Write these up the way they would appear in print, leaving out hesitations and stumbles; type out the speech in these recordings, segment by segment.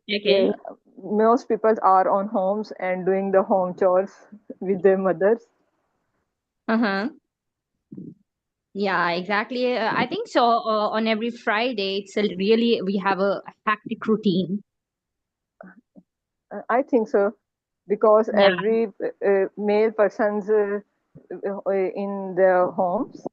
Okay. Yeah, most people are on homes and doing the home chores with their mothers. Uh-huh. Yeah, exactly. I think so. On every Friday, it's a really we have a hectic routine. I think so because Yeah. every male persons in their homes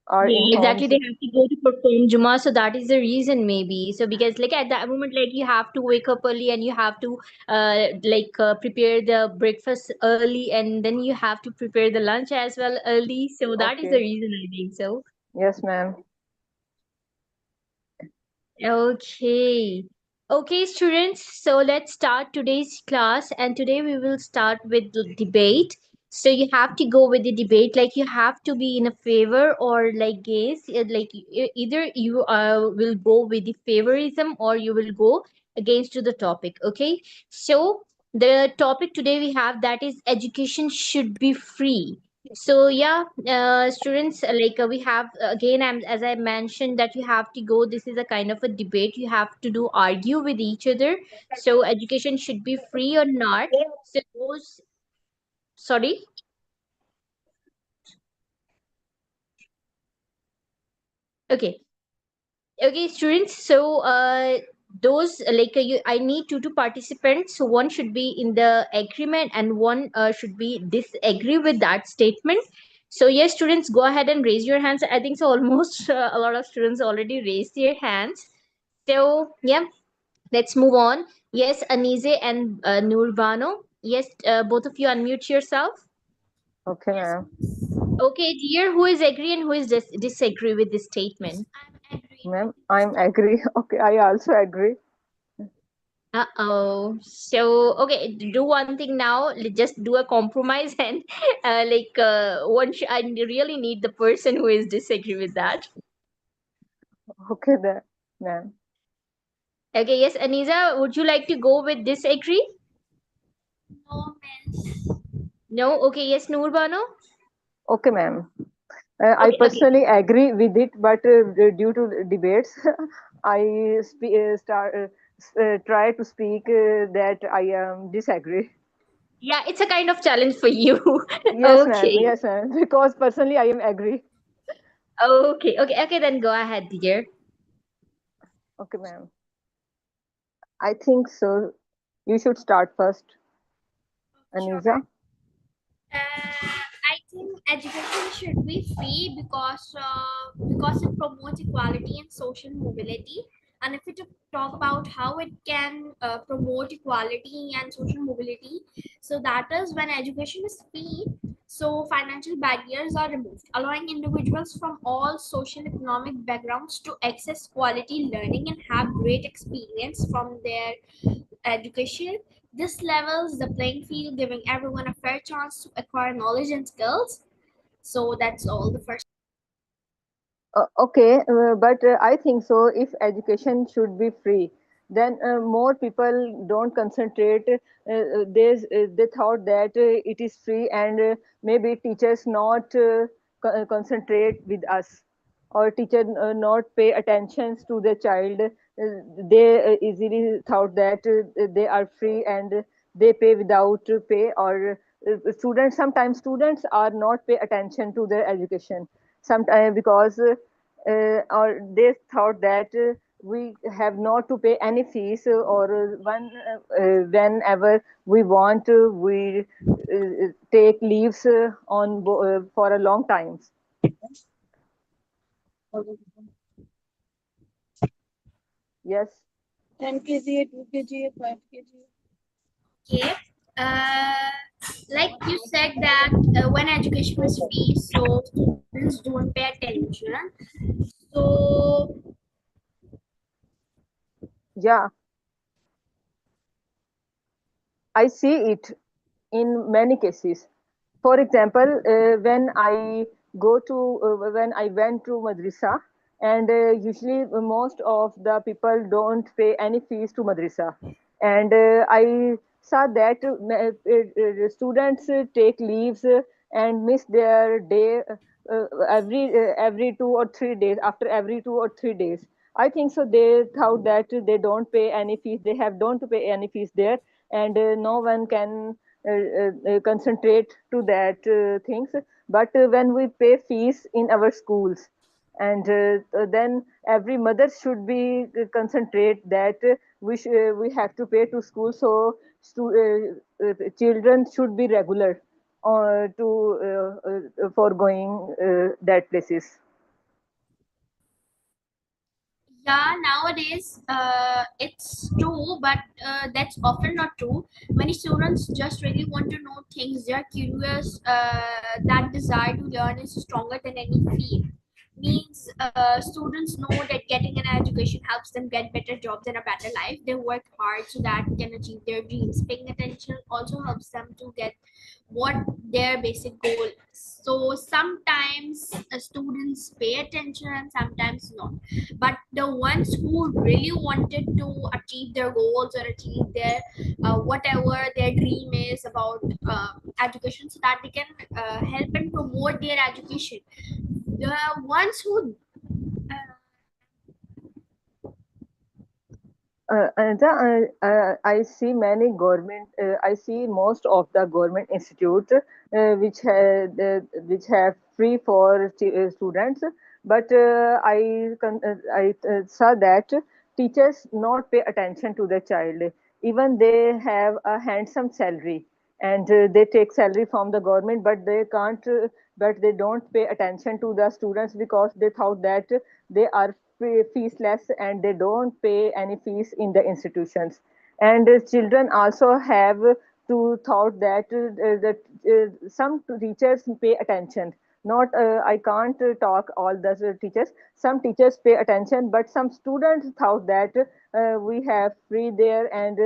are in Yeah, exactly. homes. They have to go to perform Juma, so that is the reason maybe. So because like at that moment, like you have to wake up early and you have to prepare the breakfast early, and then you have to prepare the lunch as well early. So that is the Okay. reason I think so. Yes, ma'am. Okay. Okay, students. So let's start today's class. And today we will start with the debate. So you have to go with the debate. Like you have to be in a favor or like against. Either you will go with the favorism or you will go against to the topic. Okay. So the topic today we have that is education should be free. So yeah, students, we have again, as I mentioned, that you have to go. This is a kind of a debate. You have to do argue with each other. So education should be free or not. So those, sorry, okay, okay, students. So those you, I need two participants. So one should be in the agreement and one should be disagree with that statement. So yes, students, go ahead and raise your hands. I think so. Almost a lot of students already raised their hands. So yeah, let's move on. Yes, Anize and Nurbano. Yes, both of you unmute yourself. Okay, ma'am. Okay, dear, who is agree and who is disagree with this statement? Ma'am, I'm agree. Okay, I also agree. Uh-oh. So, okay, do one thing now. Just do a compromise and I really need the person who is disagree with that. Okay, then, ma'am. Okay, yes, Anisa, would you like to go with disagree? No? Okay, yes, Nurbano? Okay, ma'am. I Okay, okay. personally agree with it, but due to debates, try to speak that I disagree. Yeah, it's a kind of challenge for you. Yes, ma'am. Okay. Yes, ma'am. Because personally, I am agree. Okay, okay, okay, then go ahead, dear. Okay, ma'am. I think so. You should start first, Anisa. I think education should be free because it promotes equality and social mobility. And if we talk about how it can promote equality and social mobility, so that is when education is free. So financial barriers are removed, allowing individuals from all social economic backgrounds to access quality learning and have great experience from their education. This levels the playing field, giving everyone a fair chance to acquire knowledge and skills. So that's all the first. Okay, but I think so. If education should be free, then more people don't concentrate. They thought that it is free, and maybe teachers not concentrate with us, or teacher not pay attention to the child. They easily thought that they are free and they pay without pay, or students, sometimes students are not pay attention to their education sometimes because or they thought that we have not to pay any fees or whenever we want we take leaves for a long time. Yes. 10 kg, 2 kg, 5 kg. Okay. Uh, like you said that when education is free, so students don't pay attention. So Yeah, I see it in many cases. For example, when I went to madrasa, and usually most of the people don't pay any fees to madrasa, and I saw that students take leaves and miss their day every 2 or 3 days. After every 2 or 3 days, I think so. They thought that they don't pay any fees. They have don't to pay any fees there, and no one can concentrate to that things. But when we pay fees in our schools, and then every mother should be concentrate that we have to pay to school. So children should be regular to for going that places. Yeah, nowadays it's true, but that's often not true. Many students just really want to know things. They are curious. That desire to learn is stronger than any fee. Means students know that getting an education helps them get better jobs and a better life. They work hard so that can achieve their dreams. Paying attention also helps them to get what their basic goal is. So sometimes students pay attention and sometimes not, but the ones who really wanted to achieve their goals or achieve their whatever their dream is about education, so that they can help and promote their education, the ones who I see many government. I see most of the government institutes which have free for students. But I saw that teachers not pay attention to the child. Even they have a handsome salary, and they take salary from the government, but they can't. But they don't pay attention to the students because they thought that they are feesless and they don't pay any fees in the institutions. And children also have to thought that some teachers pay attention. Not I can't talk all the teachers. Some teachers pay attention, but some students thought that we have free there, and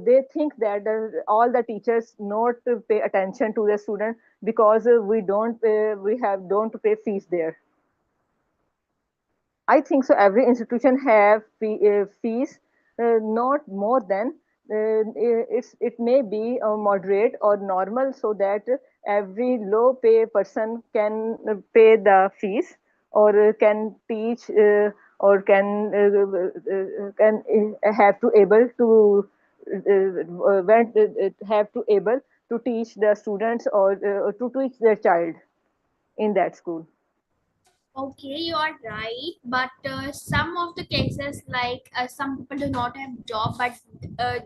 they think that all the teachers not pay attention to the student because we have don't pay fees there. I think so. Every institution have fees, not more than it may be moderate or normal, so that every low pay person can pay the fees, or can teach, or can have to able to when have to able to teach the students, or to teach their child in that school. okay, you are right, but some of the cases, like some people do not have job, but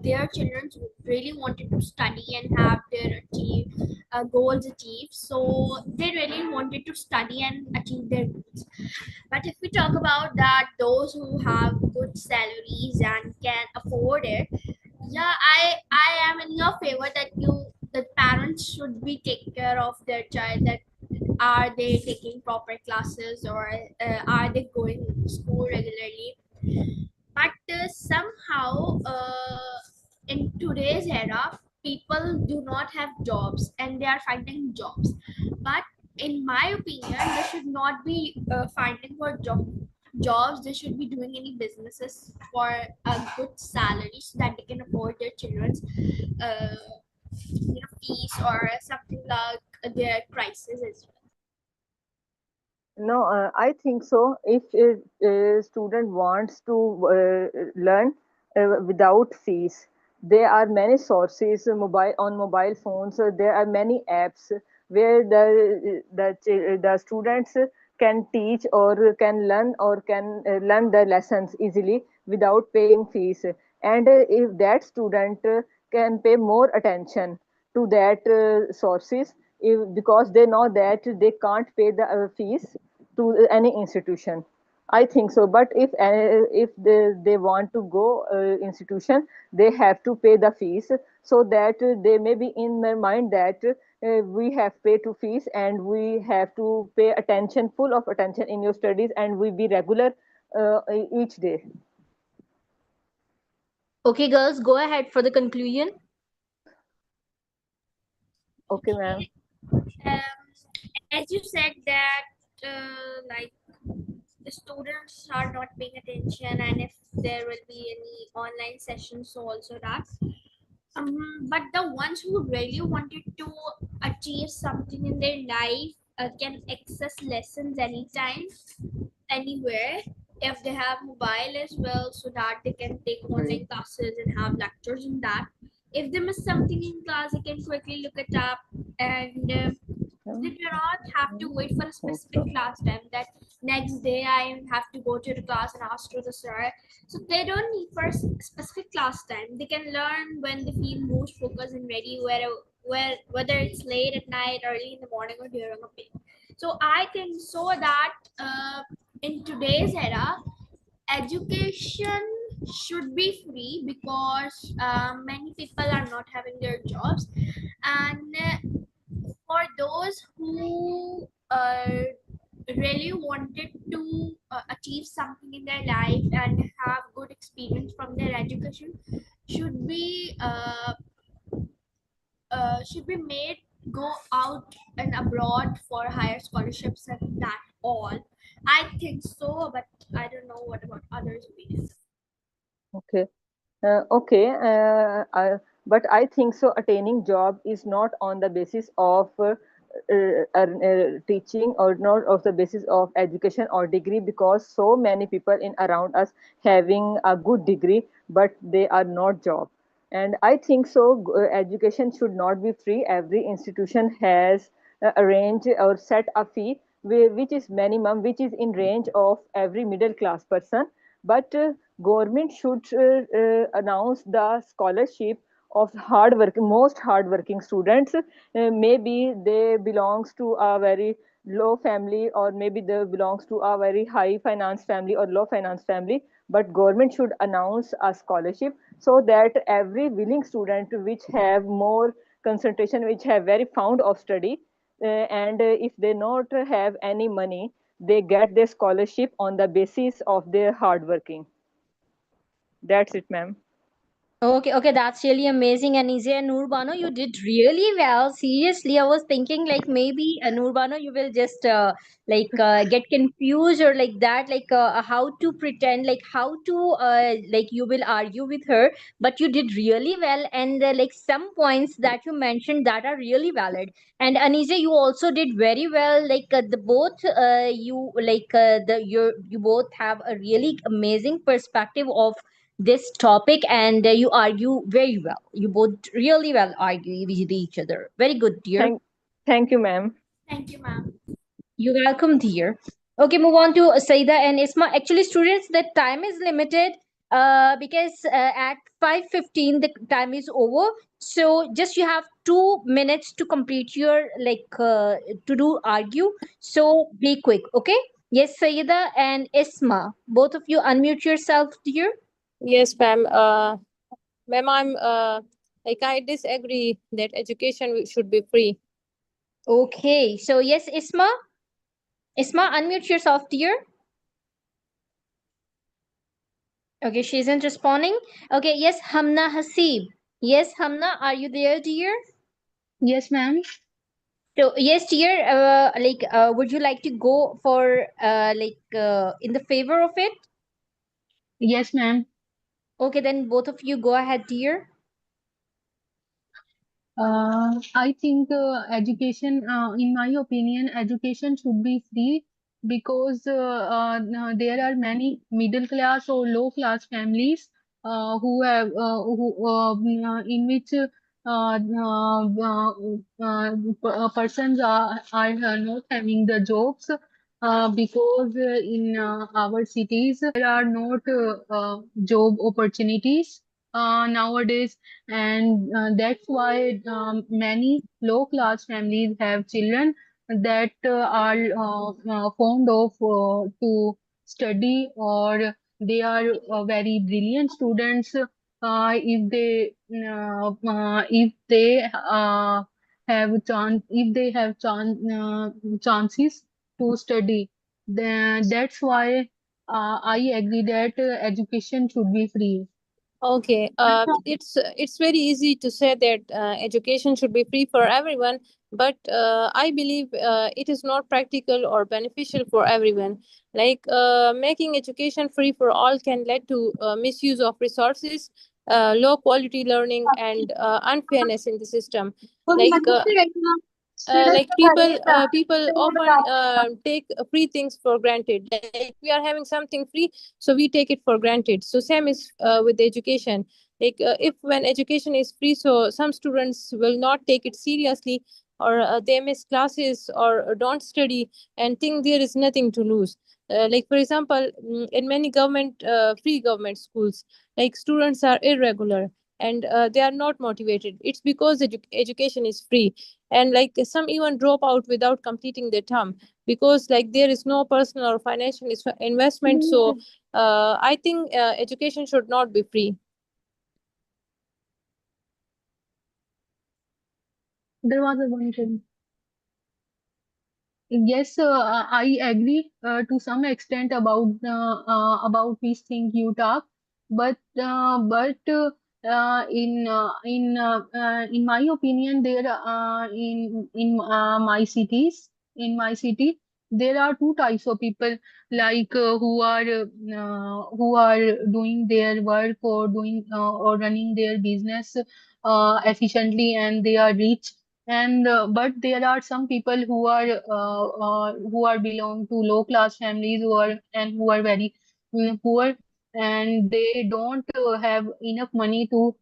their children really wanted to study and have their goals achieved, so they really wanted to study and achieve their goals. But if we talk about that, those who have good salaries and can afford it, yeah, I am in your favor that the parents should be take care of their child, that are they taking proper classes, or are they going to school regularly. But somehow in today's era, people do not have jobs and they are finding jobs. But in my opinion, they should not be finding for jobs. They should be doing any businesses for a good salary so that they can afford their children's uh, fees or something like their prices as well. No, I think so. If a student wants to learn without fees, there are many sources mobile on mobile phones. There are many apps where the students can teach, or can learn, or can learn the lessons easily without paying fees. And if that student can pay more attention to that sources, because they know that they can't pay the fees to any institution. I think so. But if they want to go institution, they have to pay the fees, so that they may be in their mind that we have paid to fees, and we have to pay attention, full of attention in your studies, and we be regular each day. Okay, girls, go ahead for the conclusion. Okay, ma'am. Okay. As you said that like the students are not paying attention, and if there will be any online sessions, so also that. But the ones who really wanted to achieve something in their life can access lessons anytime, anywhere. if they have mobile as well, so that they can take online classes and have lectures in that. If they miss something in class, they can quickly look it up, and they do not have to wait for a specific class time that next day I have to go to the class and ask to the sir. So they don't need for a specific class time. They can learn when they feel most focused and ready, whether it's late at night, early in the morning, or during a break. So I think so that in today's era, education should be free because many people are not having their jobs, and for those who really wanted to achieve something in their life and have good experience from their education, should be uh, should be made go out and abroad for higher scholarships and that all. I think so, but I don't know what about others' opinions. Okay. Okay, but I think so. Attaining job is not on the basis of teaching, or not of the basis of education or degree, because so many people in around us having a good degree, but they are not job. And I think so. Education should not be free. Every institution has arranged or set a fee which is minimum, which is in range of every middle class person. But government should announce the scholarship of most hardworking students. Maybe they belongs to a very low family, or maybe they belongs to a very high finance family or low finance family, but government should announce a scholarship so that every willing student which have more concentration, which have very fond of study, and if they not have any money, they get their scholarship on the basis of their hard working. That's it, ma'am. Okay, okay, that's really amazing. And Izzy and Nurbano, you did really well. Seriously, I was thinking like maybe Nurbano, you will just get confused or like that, how to pretend, like how to like you will argue with her. But you did really well, and like some points that you mentioned that are really valid. And Anise, you also did very well. Like the both you like the you both have a really amazing perspective of this topic, and you argue very well. You both really well argue with each other. Very good, dear. Thank, thank you, ma'am. Thank you, ma'am. You're welcome, dear. Okay, move on to Saida and Isma. Actually, students, the time is limited because at 5:15 the time is over. So just you have 2 minutes to complete your to do argue. So be quick, okay? Yes, Saida and Isma, both of you unmute yourself, dear. Yes, ma'am. Ma'am, I disagree that education should be free. Okay, so yes, Isma. Isma, unmute yourself, dear. Okay, she isn't responding. Okay, yes, Hamna Hasib. Yes, Hamna, are you there, dear? Yes, ma'am. So, yes, dear, would you like to go for, in the favor of it? Yes, ma'am. Okay, then both of you go ahead, dear. I think education, in my opinion, education should be free because there are many middle class or low class families in which persons are not having the jobs because in our cities there are not job opportunities nowadays, and that's why many low class families have children that are fond of to study, or they are very brilliant students. If they have chances to study, then that's why I agree that education should be free. Okay, it's very easy to say that education should be free for everyone, but I believe it is not practical or beneficial for everyone. Like making education free for all can lead to misuse of resources, low quality learning, and unfairness in the system. Like like people often take free things for granted. Like we are having something free, so we take it for granted. So same is with the education. Like if when education is free, so some students will not take it seriously, or they miss classes or don't study and think there is nothing to lose. Like for example, in many government free government schools, like students are irregular and they are not motivated. It's because education is free, and like some even drop out without completing their term, because like there is no personal or financial investment. So I think education should not be free. दरवाजा बंद करो. Yes, I agree to some extent about this thing you talk, but in my opinion, there in my city there are two types of people, like who are doing their work or doing or running their business efficiently, and they are rich. And but there are some people who are belong to low class families, who are very poor, and they don't have enough money to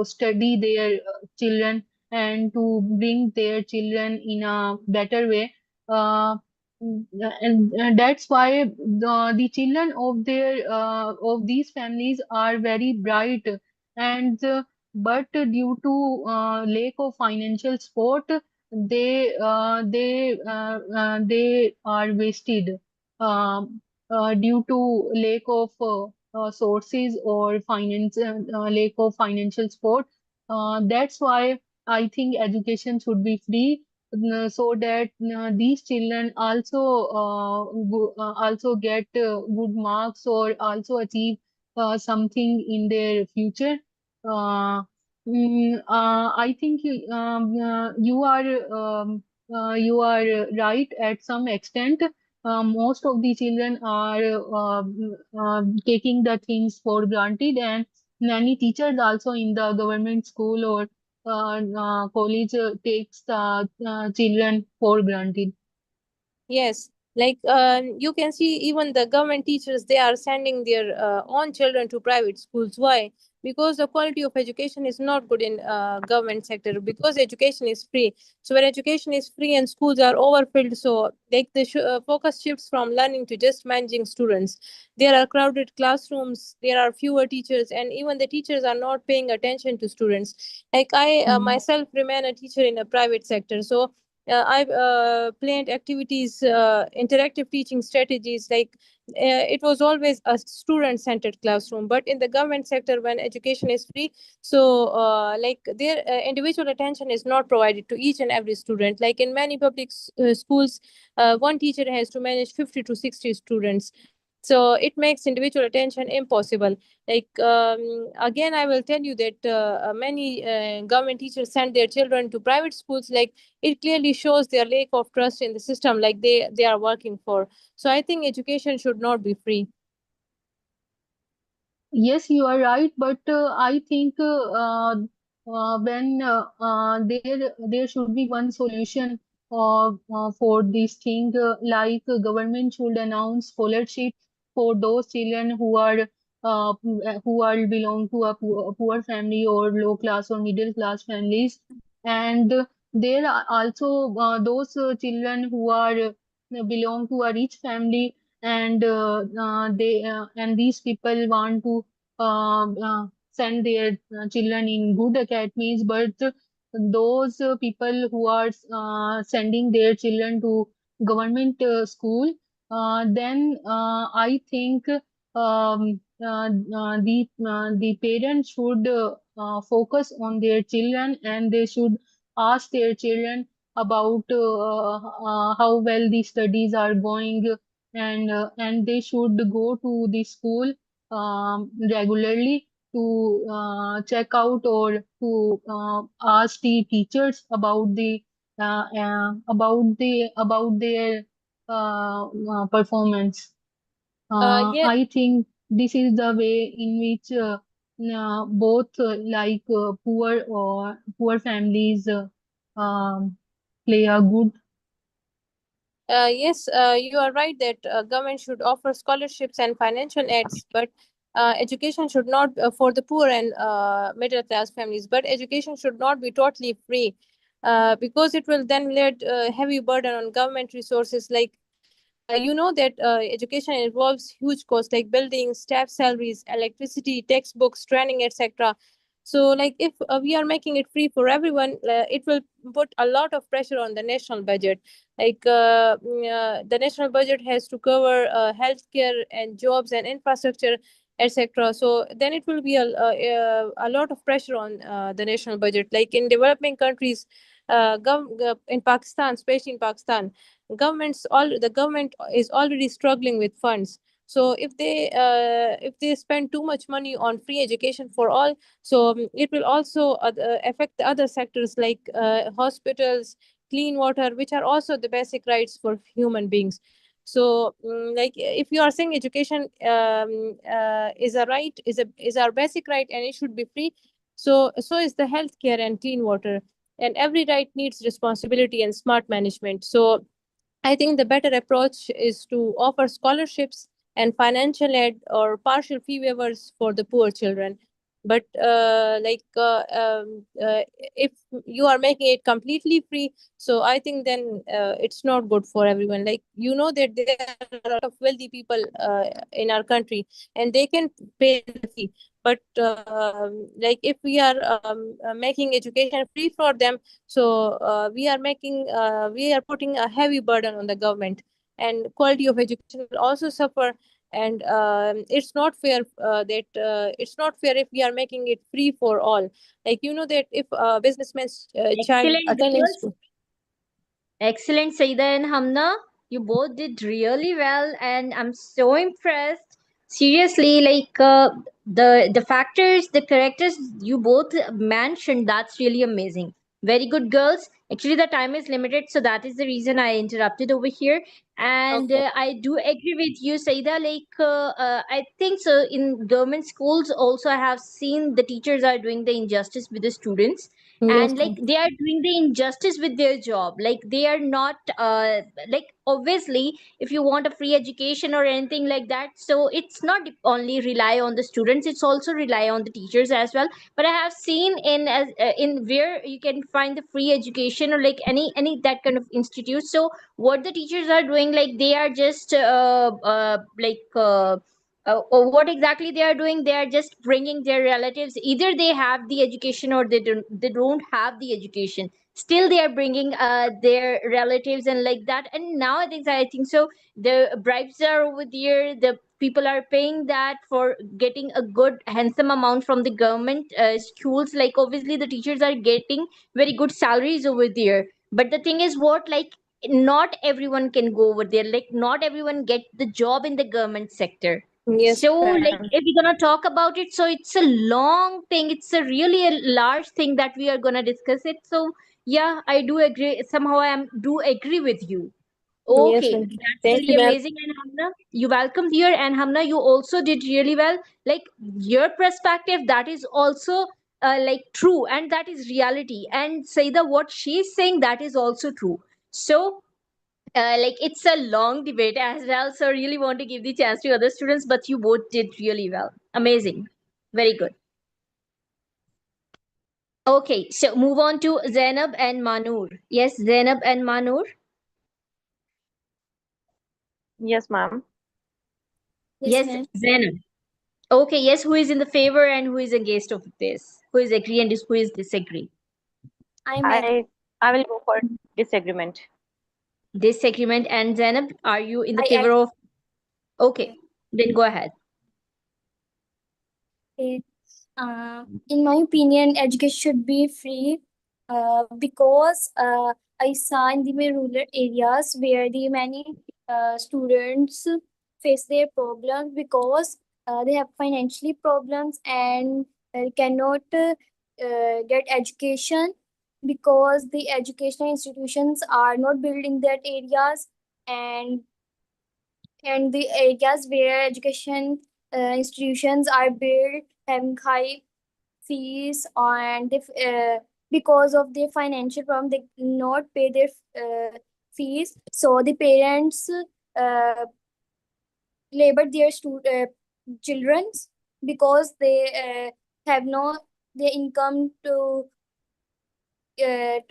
study their children and to bring their children in a better way. uh, and that's why the children of these families are very bright, and but due to lack of financial support, they are wasted due to lack of sources or lack of financial support. That's why I think education should be free, so that these children also get good marks or also achieve something in their future. Uh, I think you are right at some extent. Most of the children are taking the things for granted, and many teachers also in the government school or college takes the children for granted. Yes, like you can see even the government teachers, they are sending their own children to private schools. Why? Because the quality of education is not good in government sector, because education is free. So when education is free and schools are overfilled, so like the focus shifts from learning to just managing students. There are crowded classrooms, there are fewer teachers, and even the teachers are not paying attention to students. Like I Mm. myself remain a teacher in a private sector, so I've planned activities, interactive teaching strategies. Like it was always a student-centered classroom, but in the government sector, when education is free, so like their individual attention is not provided to each and every student. Like in many public schools, one teacher has to manage 50 to 60 students. So it makes individual attention impossible. Like again, I will tell you that many government teachers send their children to private schools. Like it clearly shows their lack of trust in the system, like they are working for. So I think education should not be free. Yes, you are right, but I think when there should be one solution for this thing. Like government should announce scholarship for those children who are belong to a poor family or low class or middle class families, and there are also those children who are belong to a rich family, and and these people want to send their children in good academies, but those people who are sending their children to government school, then I think the parents should focus on their children, and they should ask their children about how well the studies are going, and they should go to the school regularly to check out or to ask the teachers about their performance. Yeah. I think this is the way in which both poor families um, play a good. Yes, you are right that government should offer scholarships and financial aids, but education should not for the poor and middle class families. But education should not be totally free, because it will then lead heavy burden on government resources. Like you know that education involves huge costs like buildings, staff salaries, electricity, textbooks, training, etc. So, like if we are making it free for everyone, it will put a lot of pressure on the national budget. Like the national budget has to cover healthcare and jobs and infrastructure, etc. So then it will be a lot of pressure on the national budget. Like in developing countries, in Pakistan, especially in Pakistan, the government is already struggling with funds. So if they spend too much money on free education for all, so it will also affect the other sectors like hospitals, clean water, which are also the basic rights for human beings. So like if you are saying education is a right, is our basic right, and it should be free, so is the healthcare and clean water. And every right needs responsibility and smart management. So I think the better approach is to offer scholarships and financial aid or partial fee waivers for the poor children. But if you are making it completely free, so I think then it's not good for everyone. Like you know that there are a lot of wealthy people in our country, and they can pay the fee. But like if we are making education free for them, so we are putting a heavy burden on the government, and quality of education will also suffer. And it's not fair that it's not fair if we are making it free for all. Like you know that if a businessman's child Excellent, attending girls. school. Excellent, Saida and Hamna. You both did really well, and I'm so impressed. Seriously, like the factors, the characters you both mentioned, that's really amazing. Very good, girls. Actually, the time is limited, so that is the reason I interrupted over here. And Okay. I do agree with you, Saida. Like I think so. In government schools, also I have seen the teachers are doing the injustice with the students, Yes, and like they are doing the injustice with their job. Like they are not like obviously if you want a free education or anything like that, so it's not only rely on the students, it's also rely on the teachers as well. But I have seen in where you can find the free education or like any that kind of institute. So what the teachers are doing, like they are just what exactly they are doing, they are just bringing their relatives. Either they have the education or they don't have the education, still they are bringing their relatives and like that. And nowadays I think so the bribes are over there, the people are paying that for getting a good handsome amount from the government schools. Like obviously the teachers are getting very good salaries over there. But the thing is what, like not everyone can go over there, like not everyone get the job in the government sector. yes, So like ma'am. if we're gonna talk about it, so it's a long thing, it's a really a large thing that we are gonna discuss it. So yeah, I do agree, somehow I am do agree with you. Yes, Okay, ma'am. that's Thank you, really ma'am. amazing. And Hamna, you welcome here. And Hamna, you also did really well. Like your perspective, that is also like true, and that is reality. And Saida, what she's saying, that is also true. So like it's a long debate as well. So really want to give the chance to other students, but you both did really well. Amazing, very good. Okay, so move on to Zainab and Manur. Yes, Zainab and Manur. Yes, ma'am. Yes, Yes, ma'am. Zainab. Okay, yes, who is in the favor and who is against of this? Who is agree and who is disagree? I'm agree. I will go for disagreement. Disagreement. And Zainab, are you in the I favor of? Okay, agree. then go ahead. Okay. In my opinion, education should be free because I saw in the rural areas where the many students face their problems because they have financially problems and cannot get education because the educational institutions are not built in that areas, and the areas where education institutions are built having high fees and because of their financial problem they cannot pay their fees, so the parents uh, labor their children's because they have no their income learn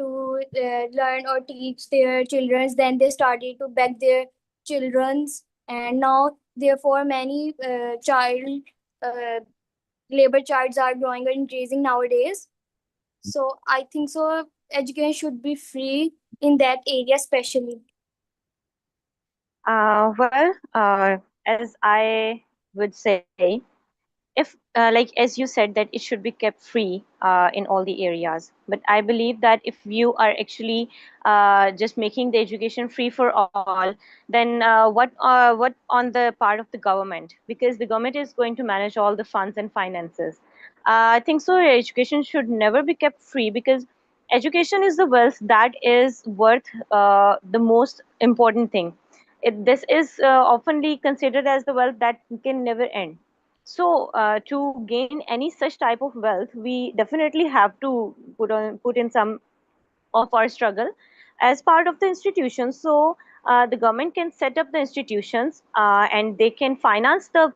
or teach their children's. Then they started to beg their children's, and now therefore many child uh, labor charges are growing or increasing nowadays. So I think so education should be free in that area especially. Well, as I would say, if like as you said that it should be kept free in all the areas, but I believe that if you are actually just making the education free for all, then what on the part of the government, because the government is going to manage all the funds and finances. I think so education should never be kept free, because education is the wealth that is worth the most important thing. This is oftenly considered as the wealth that can never end. So, to gain any such type of wealth, we definitely have to put in some of our struggle as part of the institution. So the government can set up the institutions and they can finance the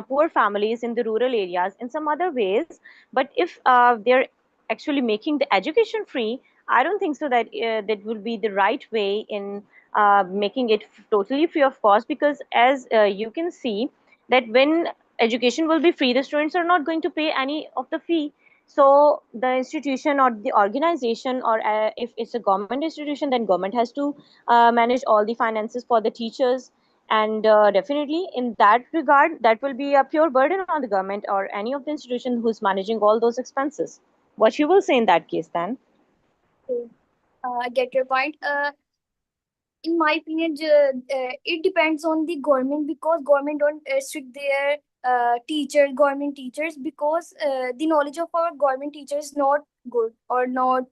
poor families in the rural areas in some other ways. But if they're actually making the education free, I don't think so that that will be the right way in making it totally free of cost, because as you can see that when education will be free, the students are not going to pay any of the fee. So the institution or the organization, or if it's a government institution, then government has to manage all the finances for the teachers. And definitely in that regard, that will be a pure burden on the government or any of the institution who's managing all those expenses. What you will say in that case then? Okay. I get your point. In my opinion, it depends on the government because government don't restrict their government teachers, because the knowledge of our government teachers is not good or not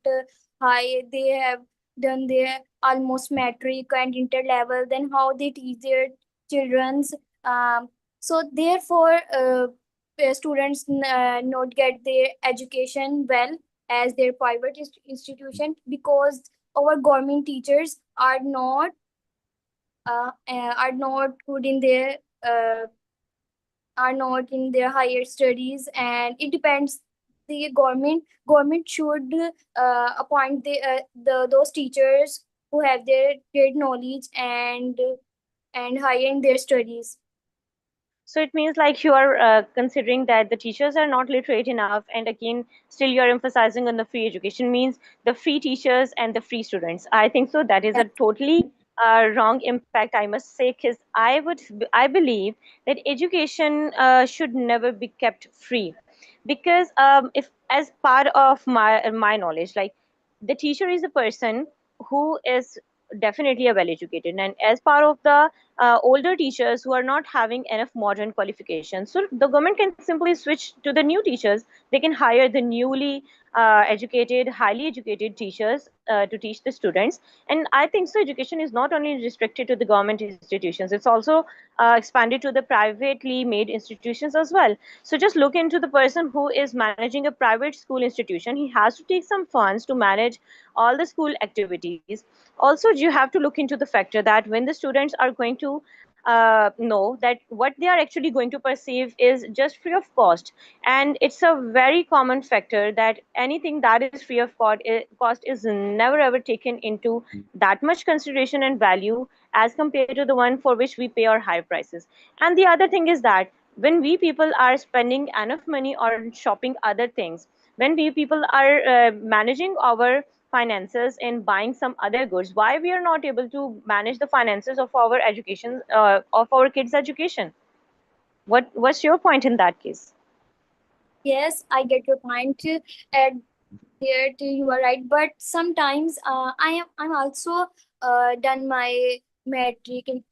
high. They have done their almost metric and inter level. Then how they teach their childrens? So therefore, students not get their education well as their private institution, because our government teachers are not good in their uh, are not in their higher studies. And it depends, the government should appoint the those teachers who have their great knowledge and higher in their studies. So it means like you are considering that the teachers are not literate enough, and again, still you are emphasizing on the free education, means the free teachers and the free students. I think so that is a totally wrong impact, I must say, because I believe that education should never be kept free, because if as part of my knowledge, like the teacher is a person who is definitely a well educated, and as part of the older teachers who are not having enough modern qualifications. So the government can simply switch to the new teachers. They can hire the newly educated, highly educated teachers to teach the students. And I think so education is not only restricted to the government institutions, it's also expanded to the privately made institutions as well. So just look into the person who is managing a private school institution. He has to take some funds to manage all the school activities. Also, you have to look into the factor that when the students are going to know that what they are actually going to perceive is just free of cost. And it's a very common factor that anything that is free of cost is never ever taken into that much consideration and value as compared to the one for which we pay our high prices. And the other thing is that when we people are spending enough money on shopping other things, when we people are managing our finances and buying some other goods, why we are not able to manage the finances of our education, of our kids education? What's your point in that case? Yes, I get your point. At there you are right, but sometimes I'm also done my metric in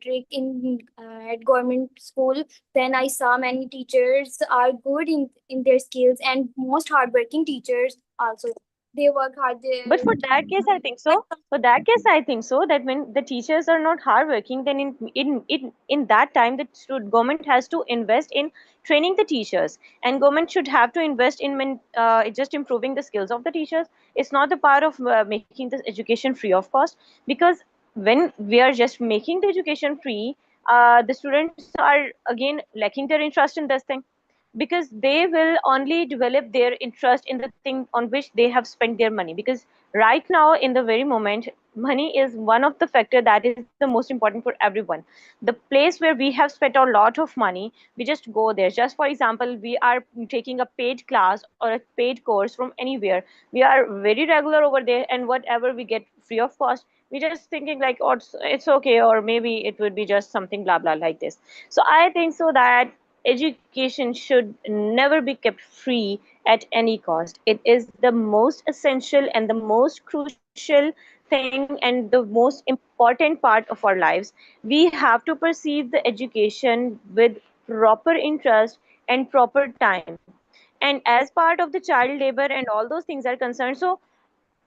trick in at government school. Then I saw many teachers are good in their skills and most hardworking teachers also. they work hard. But for that case, I think so. For that case, I think so that when the teachers are not hardworking, then in that time, the government has to invest in training the teachers, and government should have to invest in just improving the skills of the teachers. It's not the part of making this education free of cost, because when we are just making the education free, the students are again lacking their interest in this thing, because they will only develop their interest in the thing on which they have spent their money. Because right now, in the very moment, money is one of the factor that is the most important for everyone. The place where we have spent a lot of money, we just go there. Just for example, we are taking a paid class or a paid course from anywhere, we are very regular over there, and whatever we get free of cost, we just thinking like, oh, it's okay, or maybe it would be just something blah blah like this. So I think so that education should never be kept free at any cost. It is the most essential and the most crucial thing and the most important part of our lives. We have to perceive the education with proper interest and proper time. And as part of the child labor and all those things are concerned, so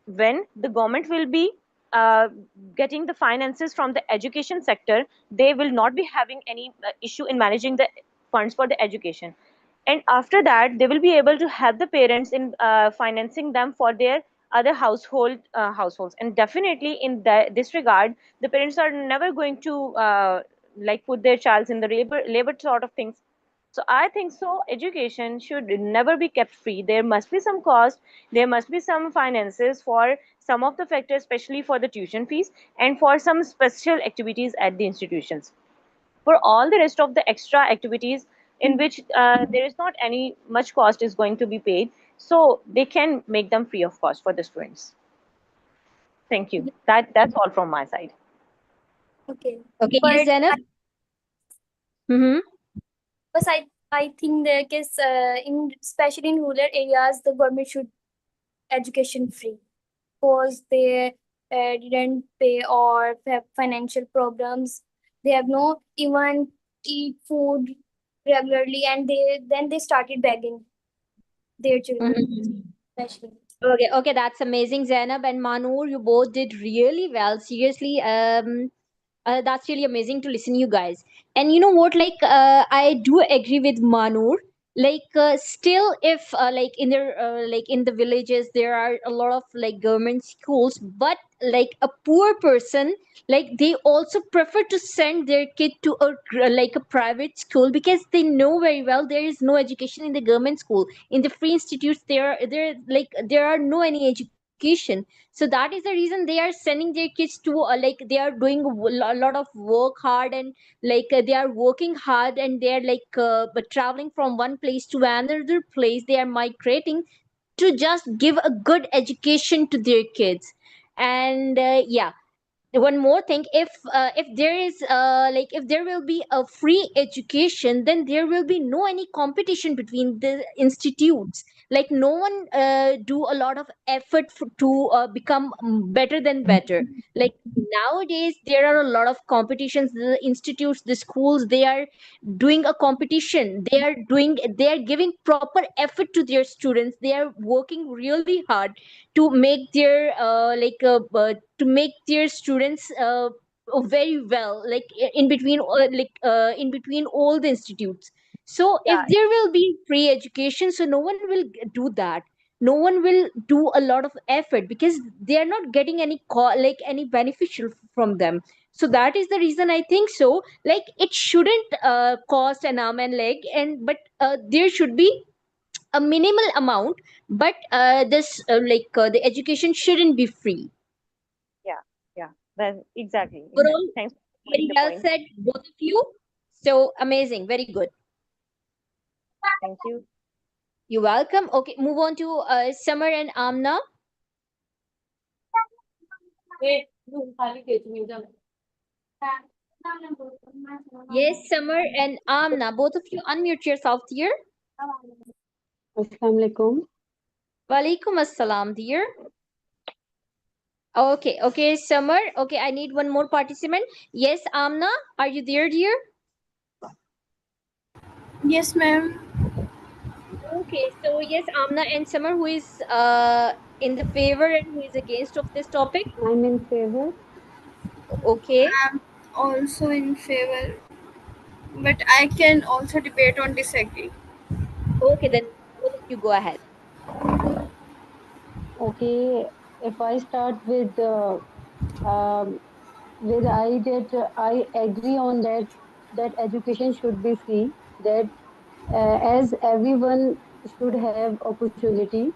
when the government will be uh, getting the finances from the education sector, they will not be having any issue in managing the funds for the education. And after that, they will be able to help the parents in financing them for their other households. And definitely in this regard, the parents are never going to like put their child in the labor sort of things. So I think so. Education should never be kept free. There must be some cost. There must be some finances for some of the factors, especially for the tuition fees and for some special activities at the institutions. For all the rest of the extra activities in which there is not any much cost is going to be paid, so they can make them free of cost for the students. Thank you. That's all from my side. Okay, Okay, yes, but Zainab. Mm-hmm. but I think that is in especially in rural areas, the government should education free because they didn't pay or have financial problems. They have no even eat food regularly, and they started begging their children, Mm-hmm. especially. Okay, okay, that's amazing, Zainab and Manur. You both did really well. Seriously, that's really amazing to listen you guys. And you know what? Like, I do agree with Manur. Like, still, if like in their like in the villages, there are a lot of like government schools, but like a poor person, like they also prefer to send their kid to a like a private school because they know very well there is no education in the government school. In the free institutes, there like there are no any education. So that is the reason they are sending their kids to like they are doing a lot of work hard, and like they are working hard, and they are like but traveling from one place to another place. They are migrating to just give a good education to their kids. And yeah, one more thing, if there is like if there will be a free education, then there will be no any competition between the institutes. Like no one do a lot of effort to become better than better. Like nowadays there are a lot of competitions. The institutes, the schools, they are doing a competition. They are giving proper effort to their students. They are working really hard to make their to make their students very well, like in between in between all the institutes. So if Yeah, there will be free education, so no one will do that. No one will do a lot of effort because they are not getting any like any beneficial from them. So that is the reason I think so, like it shouldn't cost an arm and leg, and but there should be a minimal amount, but this the education shouldn't be free. yeah, yeah. That exactly, exactly. Overall, Thanks for very putting the well point. said, both of you. So amazing, very good. Thank you. You're welcome. Okay, move on to Summer and Amna. Yes, Summer and Amna, both of you unmute yourself, dear. Assalamu alaikum. Walaikum assalam, dear. Okay, okay, Summer. Okay, I need one more participant. Yes, Amna, are you there, dear? Yes, ma'am. Okay, so yes, Amna and Summer, who is In the favor and who is against of this topic? I'm in favor. Okay. I'm also in favor, but I can also debate on disagree. Okay, then both of you go ahead. Okay, if I start um, with I that I agree on that education should be free. That as everyone should have opportunity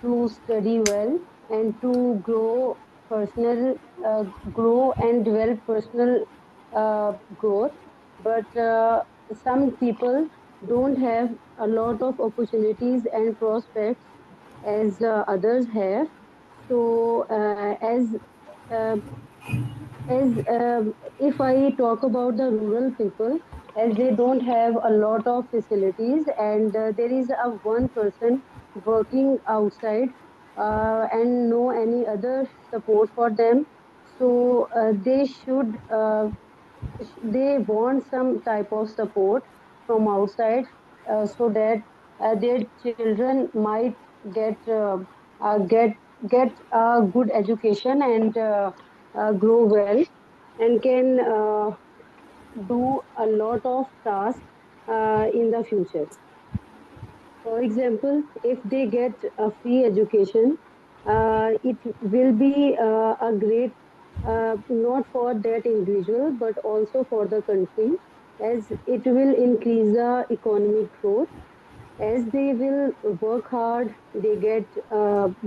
to study well and to personal grow and develop personal growth, but some people don't have a lot of opportunities and prospects as others have. So uh, as if I talk about the rural people, as they don't have a lot of facilities, and there is a one person working outside and no any other support for them, so they want some type of support from outside, so that their children might get uh, uh, get get a good education and grow well and can do a lot of tasks in the future. For example, if they get a free education, it will be a great, not for that individual, but also for the country, as it will increase the economic growth. As they will work hard, they get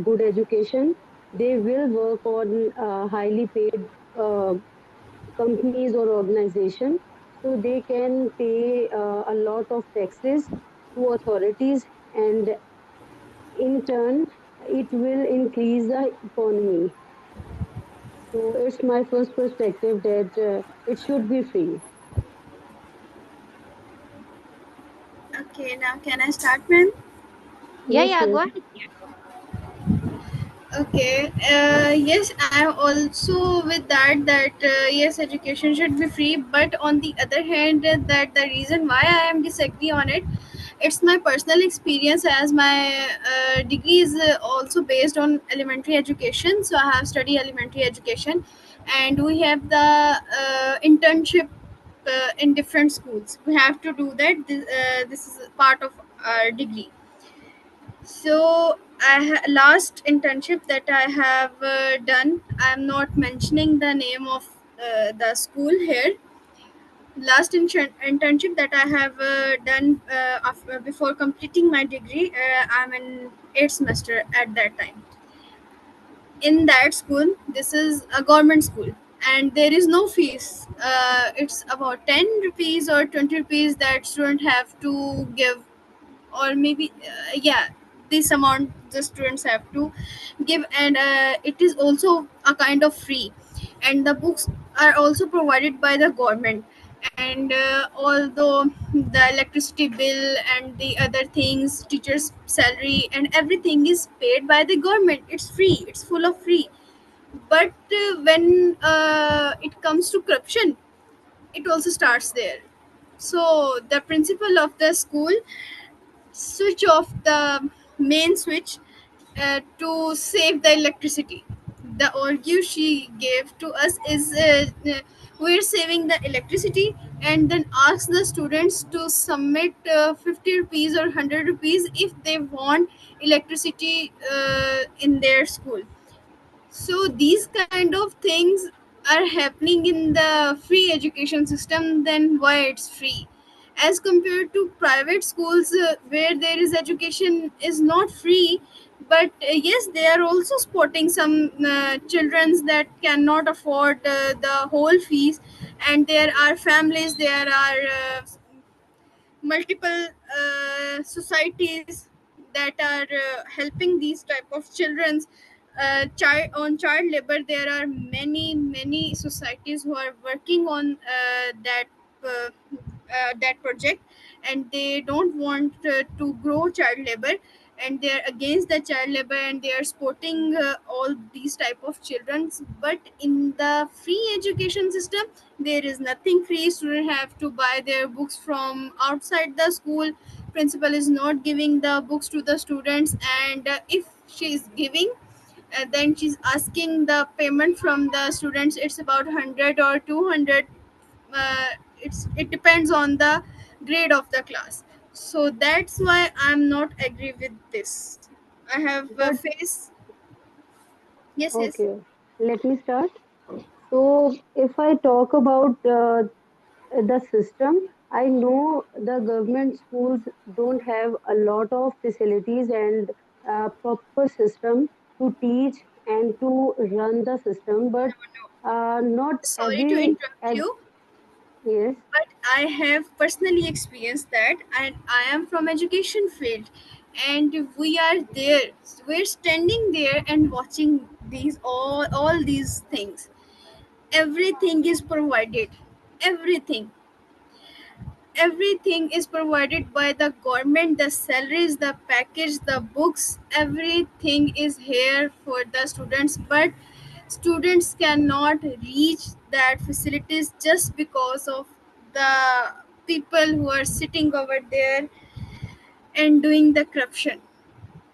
good education, they will work on highly paid companies or organization, so they can pay a lot of taxes to authorities, and in turn it will increase the economy. So it's my first perspective that it should be free. Okay, now can I start, ma'am? Yeah, Yes, yeah, go yes. ahead. Okay. Yes, I'm also with that. That yes, education should be free. But on the other hand, that the reason why I am disagree on it, it's my personal experience as my degree is also based on elementary education. So I have studied elementary education, and we have the internship in different schools. We have to do that. This is part of our degree. So last internship that I have done, I'm not mentioning the name of the school here. Last internship that I have done before completing my degree, I'm in eighth semester at that time. In that school, this is a government school, and there is no fees. It's about 10 rupees or 20 rupees that student have to give, or maybe yeah, this amount the students have to give, and it is also a kind of free, and the books are also provided by the government. And although the electricity bill and the other things, teachers salary and everything is paid by the government, it's free, it's full of free. But when it comes to corruption, it also starts there. So the principal of the school switch off the main switch to save the electricity. The argue she gave to us is we're saving the electricity, and then ask the students to submit 50 rupees or 100 rupees if they want electricity in their school. So these kind of things are happening in the free education system. Then why it's free as compared to private schools, where there is education is not free, but yes, they are also supporting some children that cannot afford the whole fees. And there are families, there are multiple societies that are helping these type of children. Child on child labor, there are many societies who are working on that project, and they don't want to grow child labor, and they're against the child labor, and they are supporting all these type of children. But in the free education system, there is nothing free. Students have to buy their books from outside the school. Principal is not giving the books to the students, and if she is giving, then she's asking the payment from the students. It's about 100 or 200. It depends on the grade of the class. So that's why I'm not agree with this. I have But faced. Yes, yes. okay, let me start. So, if I talk about the system, I know the government schools don't have a lot of facilities and proper system to teach and to run the system, but not Sorry to every, interrupt you, yes. but I have personally experienced that, and I am from education field, and we are there. We're standing there and watching these all these things. Everything is provided. Everything everything is provided by the government. The salaries, the package, the books, everything is here for the students, but students cannot reach that facilities just because of the people who are sitting over there and doing the corruption.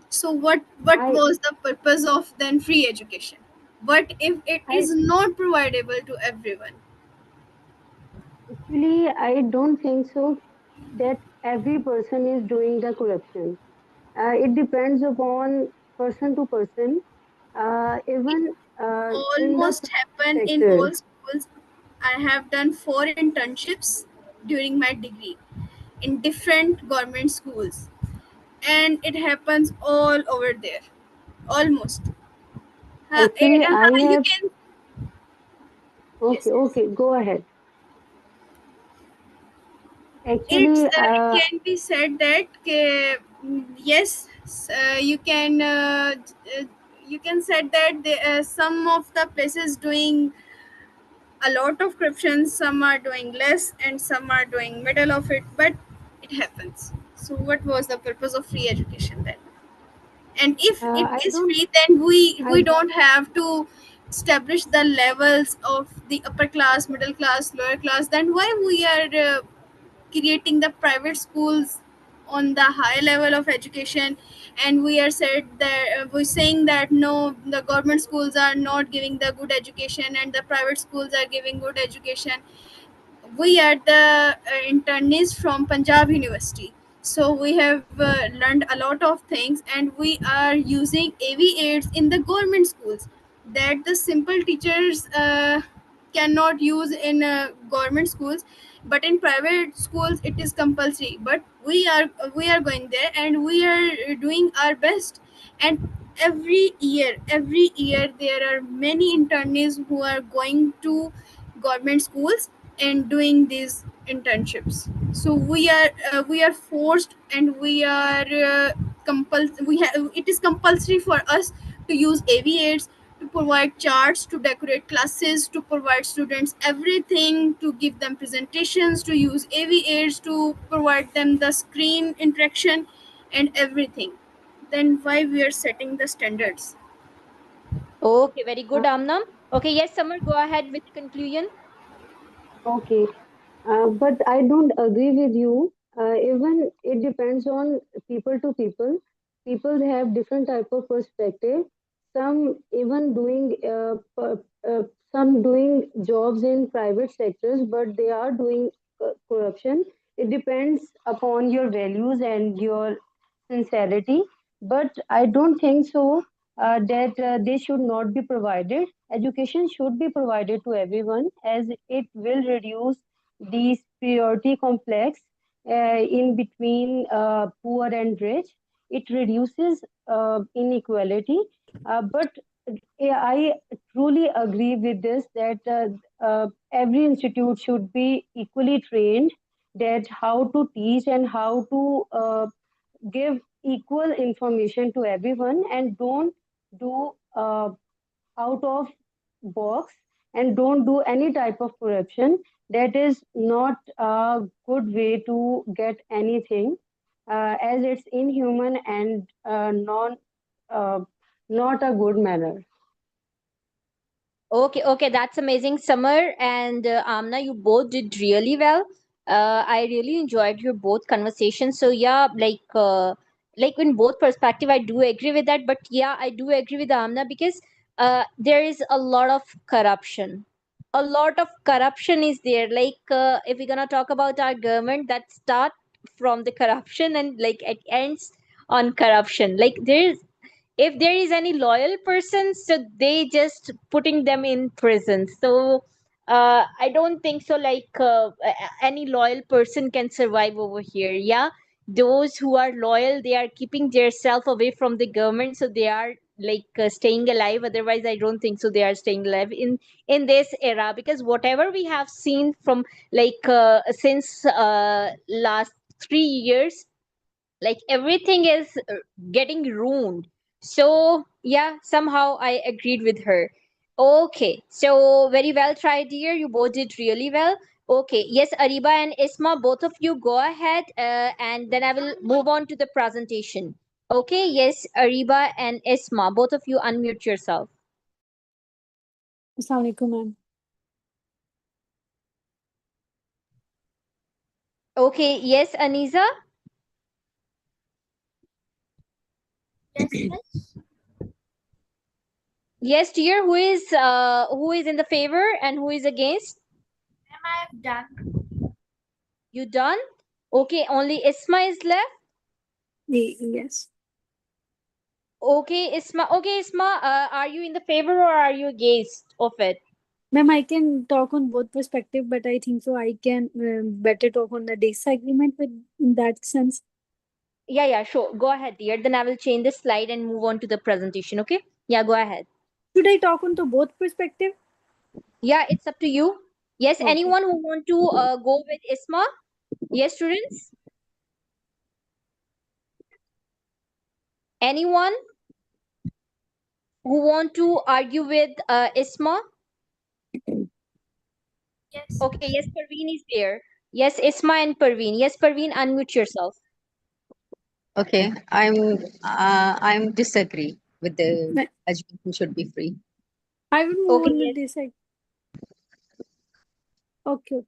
So what I was the purpose of then free education? What if it I is not providable to everyone? actually I don't think so that every person is doing the corruption. It depends upon person to person. Even in the Almost private happen in sector. all schools. I have done 4 internships during my degree in different government schools, and it happens all over there. Almost. Actually, I You have. can. Okay, Yes, yes. okay, go ahead. It's Actually, it can be said that yes, you can said that some of the places doing a lot of corruption, some are doing less and some are doing middle of it, but it happens. So what was the purpose of free education then? And if it I is don't. free, then we I don't have to establish the levels of the upper class, middle class, lower class. Then why we are creating the private schools on the high level of education, and we are said that we're saying that no, the government schools are not giving the good education and the private schools are giving good education. We are the internees from Punjab University. So we have learned a lot of things, and we are using AV aids in the government schools that the simple teachers cannot use in government schools, but in private schools it is compulsory. But we are going there and we are doing our best. And every year there are many internees who are going to government schools and doing these internships. So we are forced, and we are it is compulsory for us to use aviates, to provide charts, to decorate classes, to provide students everything, to give them presentations, to use aviates, to provide them the screen interaction and everything. Then why we are setting the standards? Okay, very uh, good, Amna. Okay, yes, Summer, go ahead with conclusion. okay. But I don't agree with you. Even it depends on people to people. People have different type of perspective. Some even doing some doing jobs in private sectors, but they are doing corruption. It depends upon your values and your sincerity. But I don't think so that they should not be provided. Education should be provided to everyone, as it will reduce the superiority complex in between poor and rich. It reduces inequality. But I truly agree with this that every institute should be equally trained that how to teach and how to give equal information to everyone and don't do out of box and don't do any type of corruption. That is not a good way to get anything, as it's inhuman and uh, not a good manner. Okay, okay, that's amazing, Summer and Amna. You both did really well. I really enjoyed your both conversations. So yeah, like like in both perspective I do agree with that, but yeah, I do agree with Amna because there is a lot of corruption. A lot of corruption is there. Like if we're gonna talk about our government, that start from the corruption and like it ends on corruption. Like there's, if there is any loyal person, so they just putting them in prison. So I don't think so, like any loyal person can survive over here. Yeah, those who are loyal, they are keeping their self away from the government, so they are like staying alive. Otherwise I don't think so they are staying alive in this era, because whatever we have seen from like since last 3 years, like everything is getting ruined. So yeah, somehow I agreed with her. Okay, so very well tried, dear, you both did really well. Okay, yes, Ariba and Isma, both of you go ahead, and then I will move on to the presentation. Okay, yes, Ariba and Isma, both of you unmute yourself. Assalamu alaikum, ma'am. Okay, yes, Aniza. Yes, miss. Yes, dear, who is in the favor and who is against? Ma'am, I have done. You done? Okay, only Isma is left. Yes. Okay, Isma. Okay, Isma. Are you in the favor or are you against of it? Ma'am, I can talk on both perspective, but I think so I can better talk on the disagreement with in that sense. Yeah, yeah, sure. Go ahead, dear. Then I will change the slide and move on to the presentation. Okay? Yeah, go ahead. Should I talk on to both perspective? Yeah, it's up to you. Yes, Okay. anyone who want to go with Isma? Yes, students. Anyone who want to argue with Isma? Yes, Okay. Yes, Parveen is there. Yes, Isma and Parveen. Yes, Parveen, unmute yourself. Okay, I'm disagree with the Ma- education should be free. I will move Okay. on with Yes. this. Okay. Okay.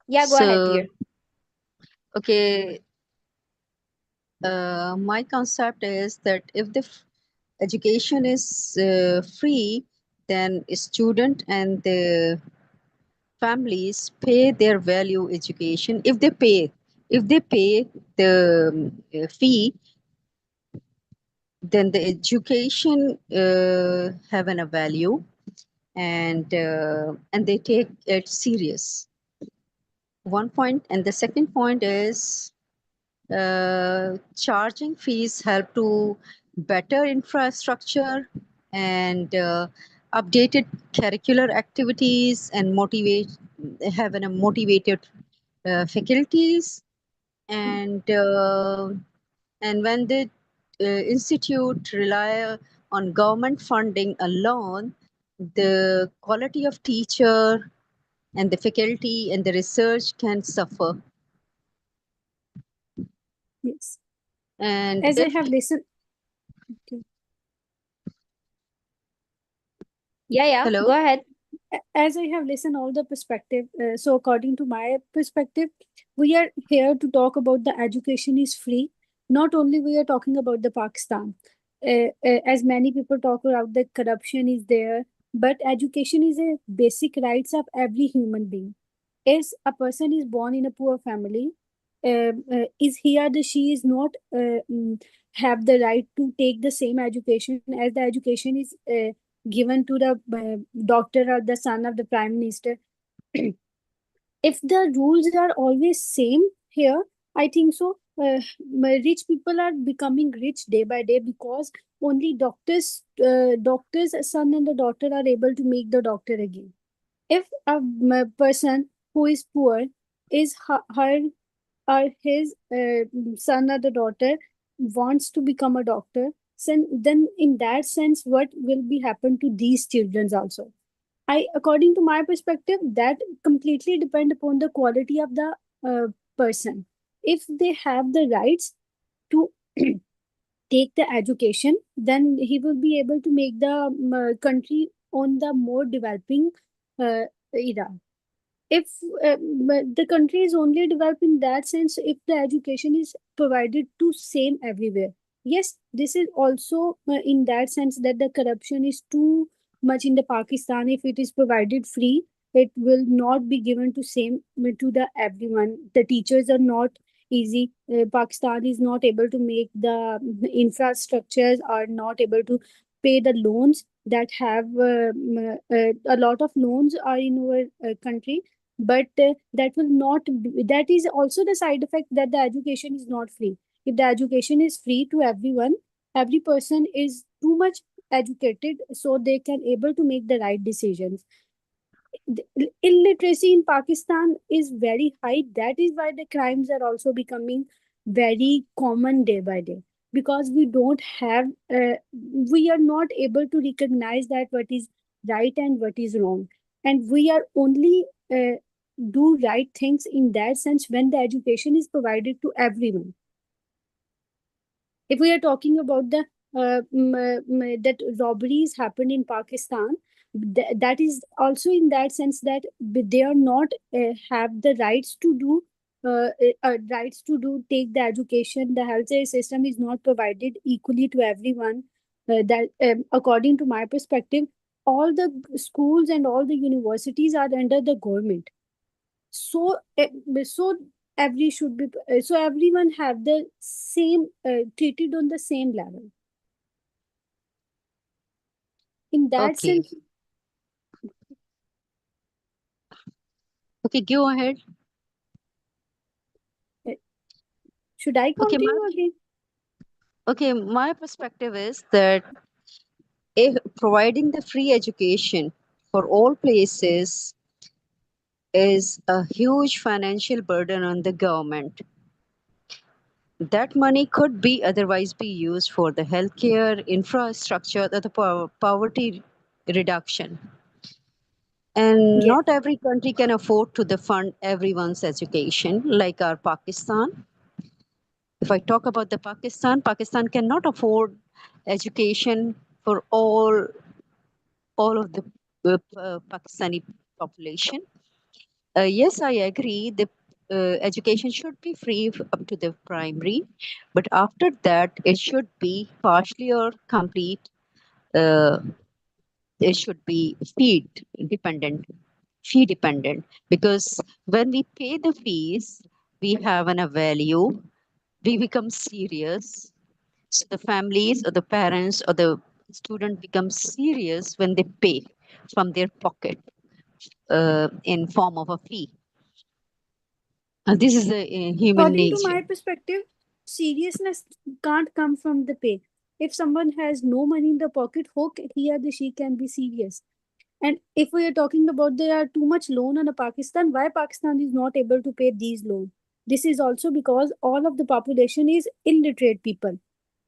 Yeah, go ahead, So dear. okay, my concept is that if the education is free, then student and the families pay their value education. If they pay the fee, then the education having a value, and they take it serious. One point, and the second point is charging fees help to better infrastructure and updated curricular activities and motivate having a motivated faculties, and when the institute rely on government funding alone, the quality of teacher and the faculty and the research can suffer. Yes. And As I if have listened. Okay. Yeah, yeah. Go hello. ahead. As I have listened all the perspective, so according to my perspective, we are here to talk about the education is free. Not only we are talking about the Pakistan, as many people talk about the corruption is there, but education is a basic rights of every human being. If a person is born in a poor family, is he or the she is not have the right to take the same education as the education is given to the doctor or the son of the prime minister. If the rules are always same here, I think so rich people are becoming rich day by day because only doctors son and the daughter are able to make the doctor again. If a person who is poor is her or his son or the daughter wants to become a doctor, then in that sense what will be happen to these children also? I, according to my perspective, that completely depend upon the quality of the person. If they have the rights to take the education, then he will be able to make the country on the more developing era. if but the country is only developed in that sense if the education is provided to same everywhere. Yes, this is also in that sense that the corruption is too much in the Pakistan. If it is provided free, it will not be given to same to the everyone. The teachers are not easy. Pakistan is not able to make the infrastructures, are not able to pay the loans that have a lot of loans are in our country, but that will not be, that is also the side effect that the education is not free. If the education is free to everyone, every person is too much educated so they can able to make the right decisions. Illiteracy in Pakistan is very high. That is why the crimes are also becoming very common day by day, because we don't have, we are not able to recognize that what is right and what is wrong, and we are only do right things in that sense when the education is provided to everyone. If we are talking about the that robberies happened in Pakistan, that is also in that sense that they are not have the rights to do rights to do take the education. The healthcare system is not provided equally to everyone. That according to my perspective, all the schools and all the universities are under the government. So so every should be so everyone have the same treated on the same level in that Okay. sense. Okay, go ahead. uh, should I Okay, continue again? my perspective is that if providing the free education for all places is a huge financial burden on the government. That money could be otherwise be used for the healthcare, infrastructure, or the poverty reduction. And Yes. not every country can afford to the fund everyone's education, like our Pakistan. If I talk about the Pakistan cannot afford education for all of the Pakistani population. Yes, I agree. The education should be free up to the primary, but after that, it should be partially or complete. Uh, it should be dependent, fee dependent, because when we pay the fees, we have a value. We become serious. So the families or the parents or the student become serious when they pay from their pocket in form of a fee. This is the human According to nature. my perspective, seriousness can't come from the pay. If someone has no money in the pocket, he or she can be serious. And if we are talking about there are too much loan on a Pakistan, why Pakistan is not able to pay these loans? This is also because all of the population is illiterate people.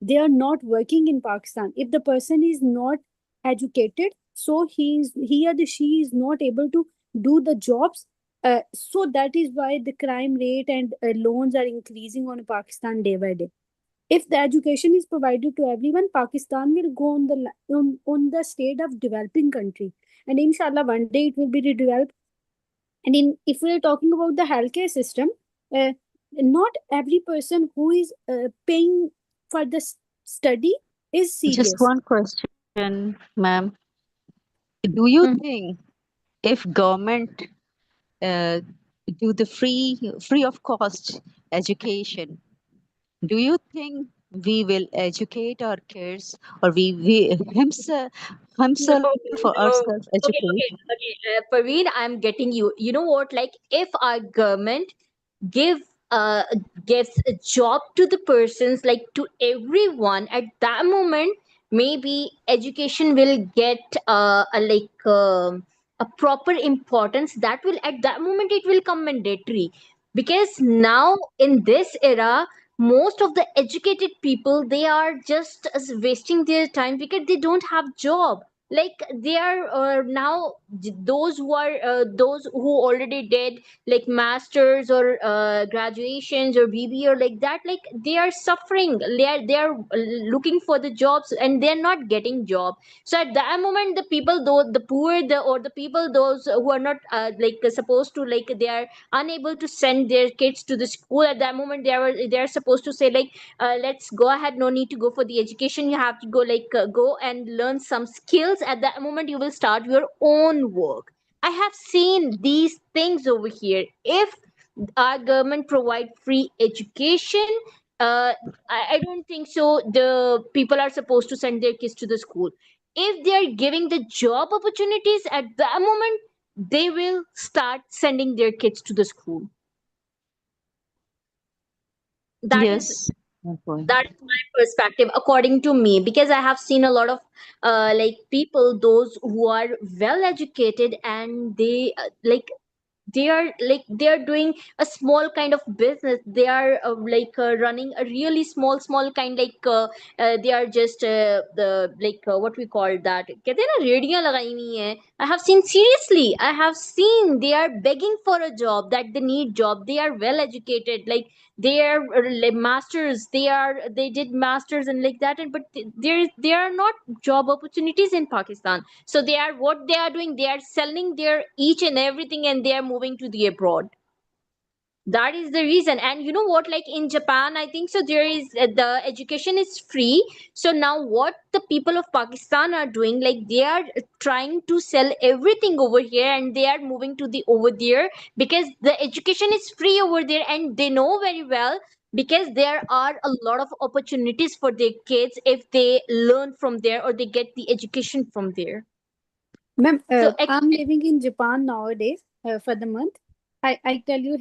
They are not working in Pakistan. If the person is not educated, so he or she is not able to do the jobs. So that is why the crime rate and loans are increasing on Pakistan day by day. If the education is provided to everyone, Pakistan will go on on the state of developing country, and inshallah one day it will be redeveloped. And in if we are talking about the healthcare system, uh, not every person who is paying for the study is Just serious. one question, ma'am. Do you think if government uh, do the free of cost education, do you think we will educate our kids, or we No, himself or no. ourselves Okay, educate? okay, okay. Parveen, I'm getting you. You know what? Like, if our government give uh gives a job to the persons, like to everyone, at that moment, maybe education will get a proper importance. That will at that moment it will come mandatory, because now in this era, most of the educated people, they are just wasting their time because they don't have job. like they are now those who already did like masters or graduations or BB or like that, like they are suffering, they are looking for the jobs and they're not getting job. So at that moment the people, though the poor, or the people those who are not supposed to, like they are unable to send their kids to the school at that moment, they are supposed to say like, let's go ahead, no need to go for the education, you have to go go and learn some skills. At that moment you will start your own work. I have seen these things over here. If our government provide free education, uh, I don't think so the people are supposed to send their kids to the school. If they are giving the job opportunities at that moment, they will start sending their kids to the school. That is Yes. Good point. that is my perspective according to me, because I have seen a lot of people, those who are well educated, and they are doing a small kind of business. They are running a really small kind, they are just the what we call that, कहते हैं ना, रेडियां लगाई हुई हैं. I have seen, seriously I have seen, they are begging for a job, that they need job. They are well educated, like they are like masters, they did masters and like that, and but there are not job opportunities in Pakistan. So they are, what they are doing, they are selling their each and everything and they are moving to the abroad. That is the reason. And you know what, like in Japan, I think so there is the education is free. So now what the people of Pakistan are doing, like they are trying to sell everything over here and they are moving to the over there, because the education is free over there and they know very well, because there are a lot of opportunities for their kids if they learn from there or they get the education from there. Ma'am, So I'm living in Japan nowadays for the month. I tell you,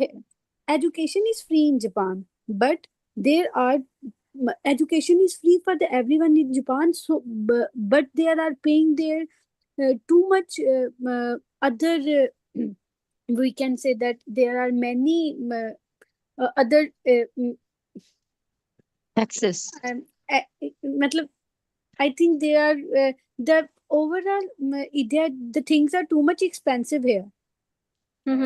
education is free in Japan, but there are education is free for the everyone in Japan. So, but they are paying their too much other. We can say that there are many other. Taxes. मतलब, I think they are the overall the things are too much expensive here.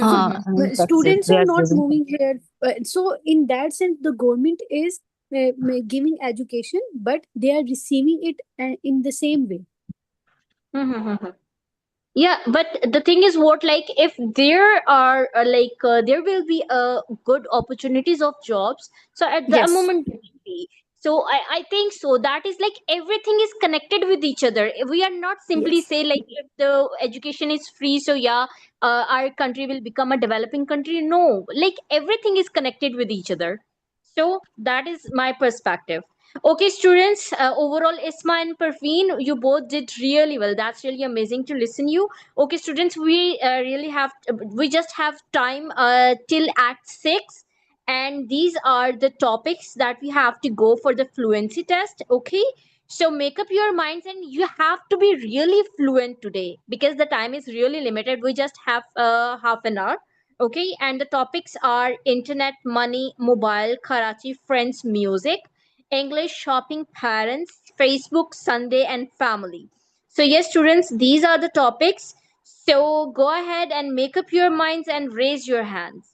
So Taxes. students They are are not giving. moving here. So in that sense, the government is giving education, but they are receiving it in the same way. yeah, but the thing is what, like if there are there will be good opportunities of jobs, so at the Yes. moment there will be. So I think so that is like everything is connected with each other. We are not simply Yes. say like if the education is free, so yeah, our country will become a developing country. No, like everything is connected with each other. So that is my perspective. Okay, students, overall, Isma and Parveen, you both did really well. That's really amazing to listen you. Okay, students, we really have, we just have time till Act 6. And these are the topics that we have to go for the fluency test. Okay, so make up your minds and you have to be really fluent today because the time is really limited. We just have half an hour. Okay, and the topics are internet, money, mobile, Karachi, friends, music, English, shopping, parents, Facebook, Sunday, and family. So, yes, students, these are the topics. So, go ahead and make up your minds and raise your hands.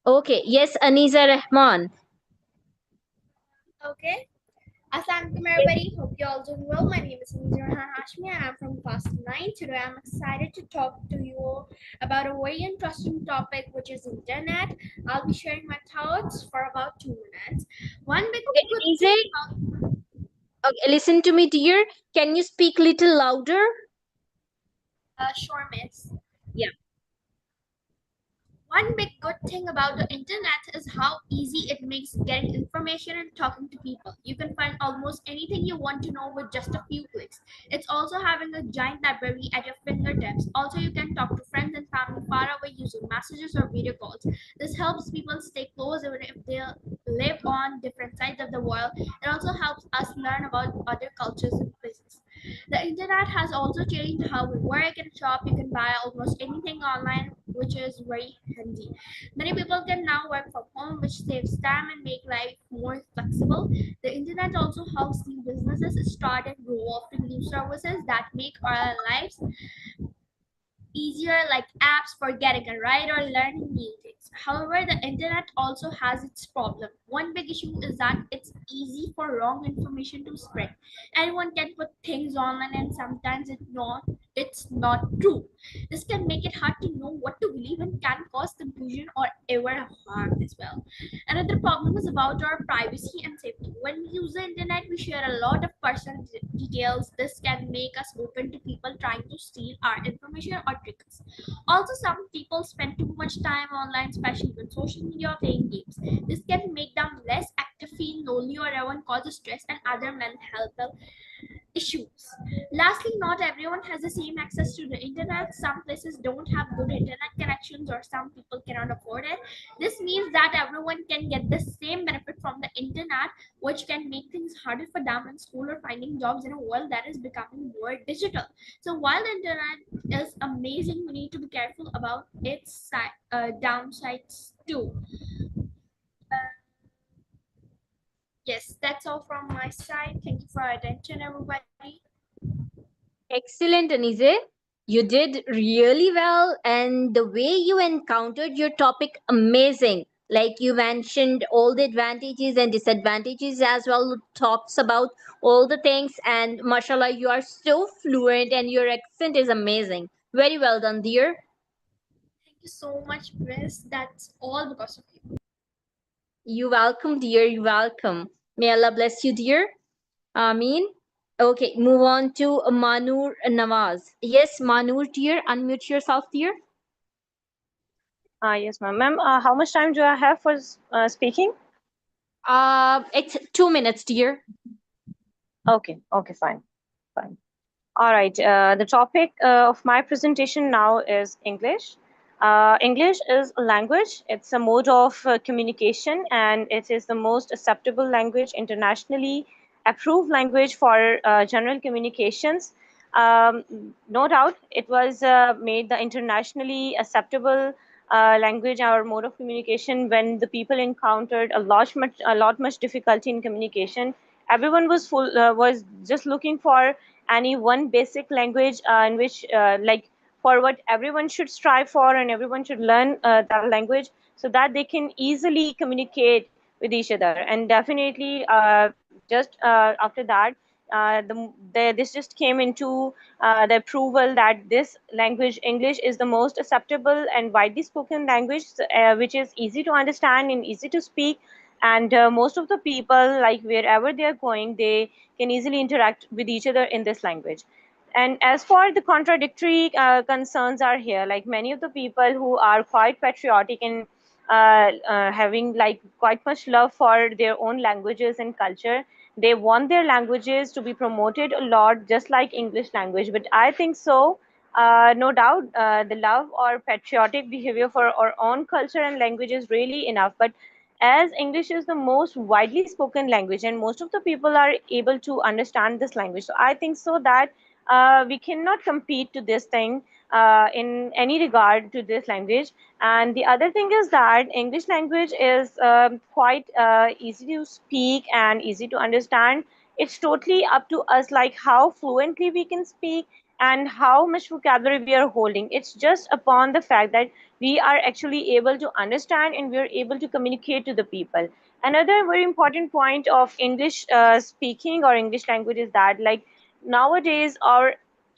Okay, yes, Aniza Rahman. Okay. Assalamualaikum everybody. Hope you all doing well. My name is Nizarhan Hashmi and I'm from class 9. Today I'm excited to talk to you about a very interesting topic which is internet. I'll be sharing my thoughts for about 2 minutes. One big Okay, good Aniza, thing about okay, listen to me, dear. Can you speak little louder? sure miss. Yeah. One big good thing about the internet is how easy it makes getting information and talking to people. You can find almost anything you want to know with just a few clicks. It's also having a giant library at your fingertips. Also, you can talk to friends and family far away using messages or video calls. This helps people stay close even if they live on different sides of the world. It also helps us learn about other cultures and places. The internet has also changed how we work and shop. You can buy almost anything online which is very handy. Many people can now work from home, which saves time and make life more flexible. The internet also helps new businesses start and grow, offering new services that make our lives easier, like apps for getting a ride or learning new things. However, the internet also has its problem. One big issue is that it's easy for wrong information to spread. Anyone can put things online and sometimes it's not true. This can make it hard to know what to believe and can cause confusion or even harm as well. Another problem is about our privacy and safety. When we use the internet, we share a lot of personal details. This can make us open to people trying to steal our information or trick us. Also, some people spend too much time online, especially on social media or playing games. This can make them less active, feel lonely, or even cause stress and other mental health issues. Lastly, not everyone has the same access to the internet. Some places don't have good internet connections, or some people cannot afford it. This means that everyone can get the same benefit from the internet, which can make things harder for them in school or finding jobs in a world that is becoming more digital. So while the internet is amazing, we need to be careful about its downsides too. Yes, that's all from my side. Thank you for your attention, everybody. Excellent, Anise. You did really well, and the way you encountered your topic, amazing. Like you mentioned all the advantages and disadvantages as well, talks about all the things, and mashallah, you are so fluent and your accent is amazing. Very well done, dear. Thank you so much, Chris. That's all because of you. You welcome, dear. You welcome. May Allah bless you, dear. Ameen. Okay, move on to Manur Nawaz. Yes, Manur, dear, unmute yourself, dear. Yes, ma'am. Ma'am, how much time do I have for speaking? It's 2 minutes, dear. Okay, okay, fine, fine. All right. The topic of my presentation now is English. English is a language. It's a mode of communication, and it is the most acceptable language, internationally approved language for general communications. Um, no doubt, it was made the internationally acceptable language or mode of communication when the people encountered a lot much difficulty in communication. Everyone was just looking for any one basic language in which like for what everyone should strive for and everyone should learn that language so that they can easily communicate with each other. And definitely just after that this just came into the approval that this language English is the most acceptable and widely spoken language, which is easy to understand and easy to speak. And most of the people, like wherever they are going, they can easily interact with each other in this language. And as for the contradictory concerns are here, like many of the people who are quite patriotic and having like quite much love for their own languages and culture, they want their languages to be promoted a lot, just like English language. But I think so. No doubt, the love or patriotic behavior for our own culture and language is really enough. But as English is the most widely spoken language and most of the people are able to understand this language, so I think so that we cannot compete to this thing in any regard to this language. And the other thing is that English language is quite easy to speak and easy to understand. It's totally up to us, like how fluently we can speak and how much vocabulary we are holding. It's just upon the fact that we are actually able to understand and we are able to communicate to the people. Another very important point of English speaking or English language is that, like, nowadays our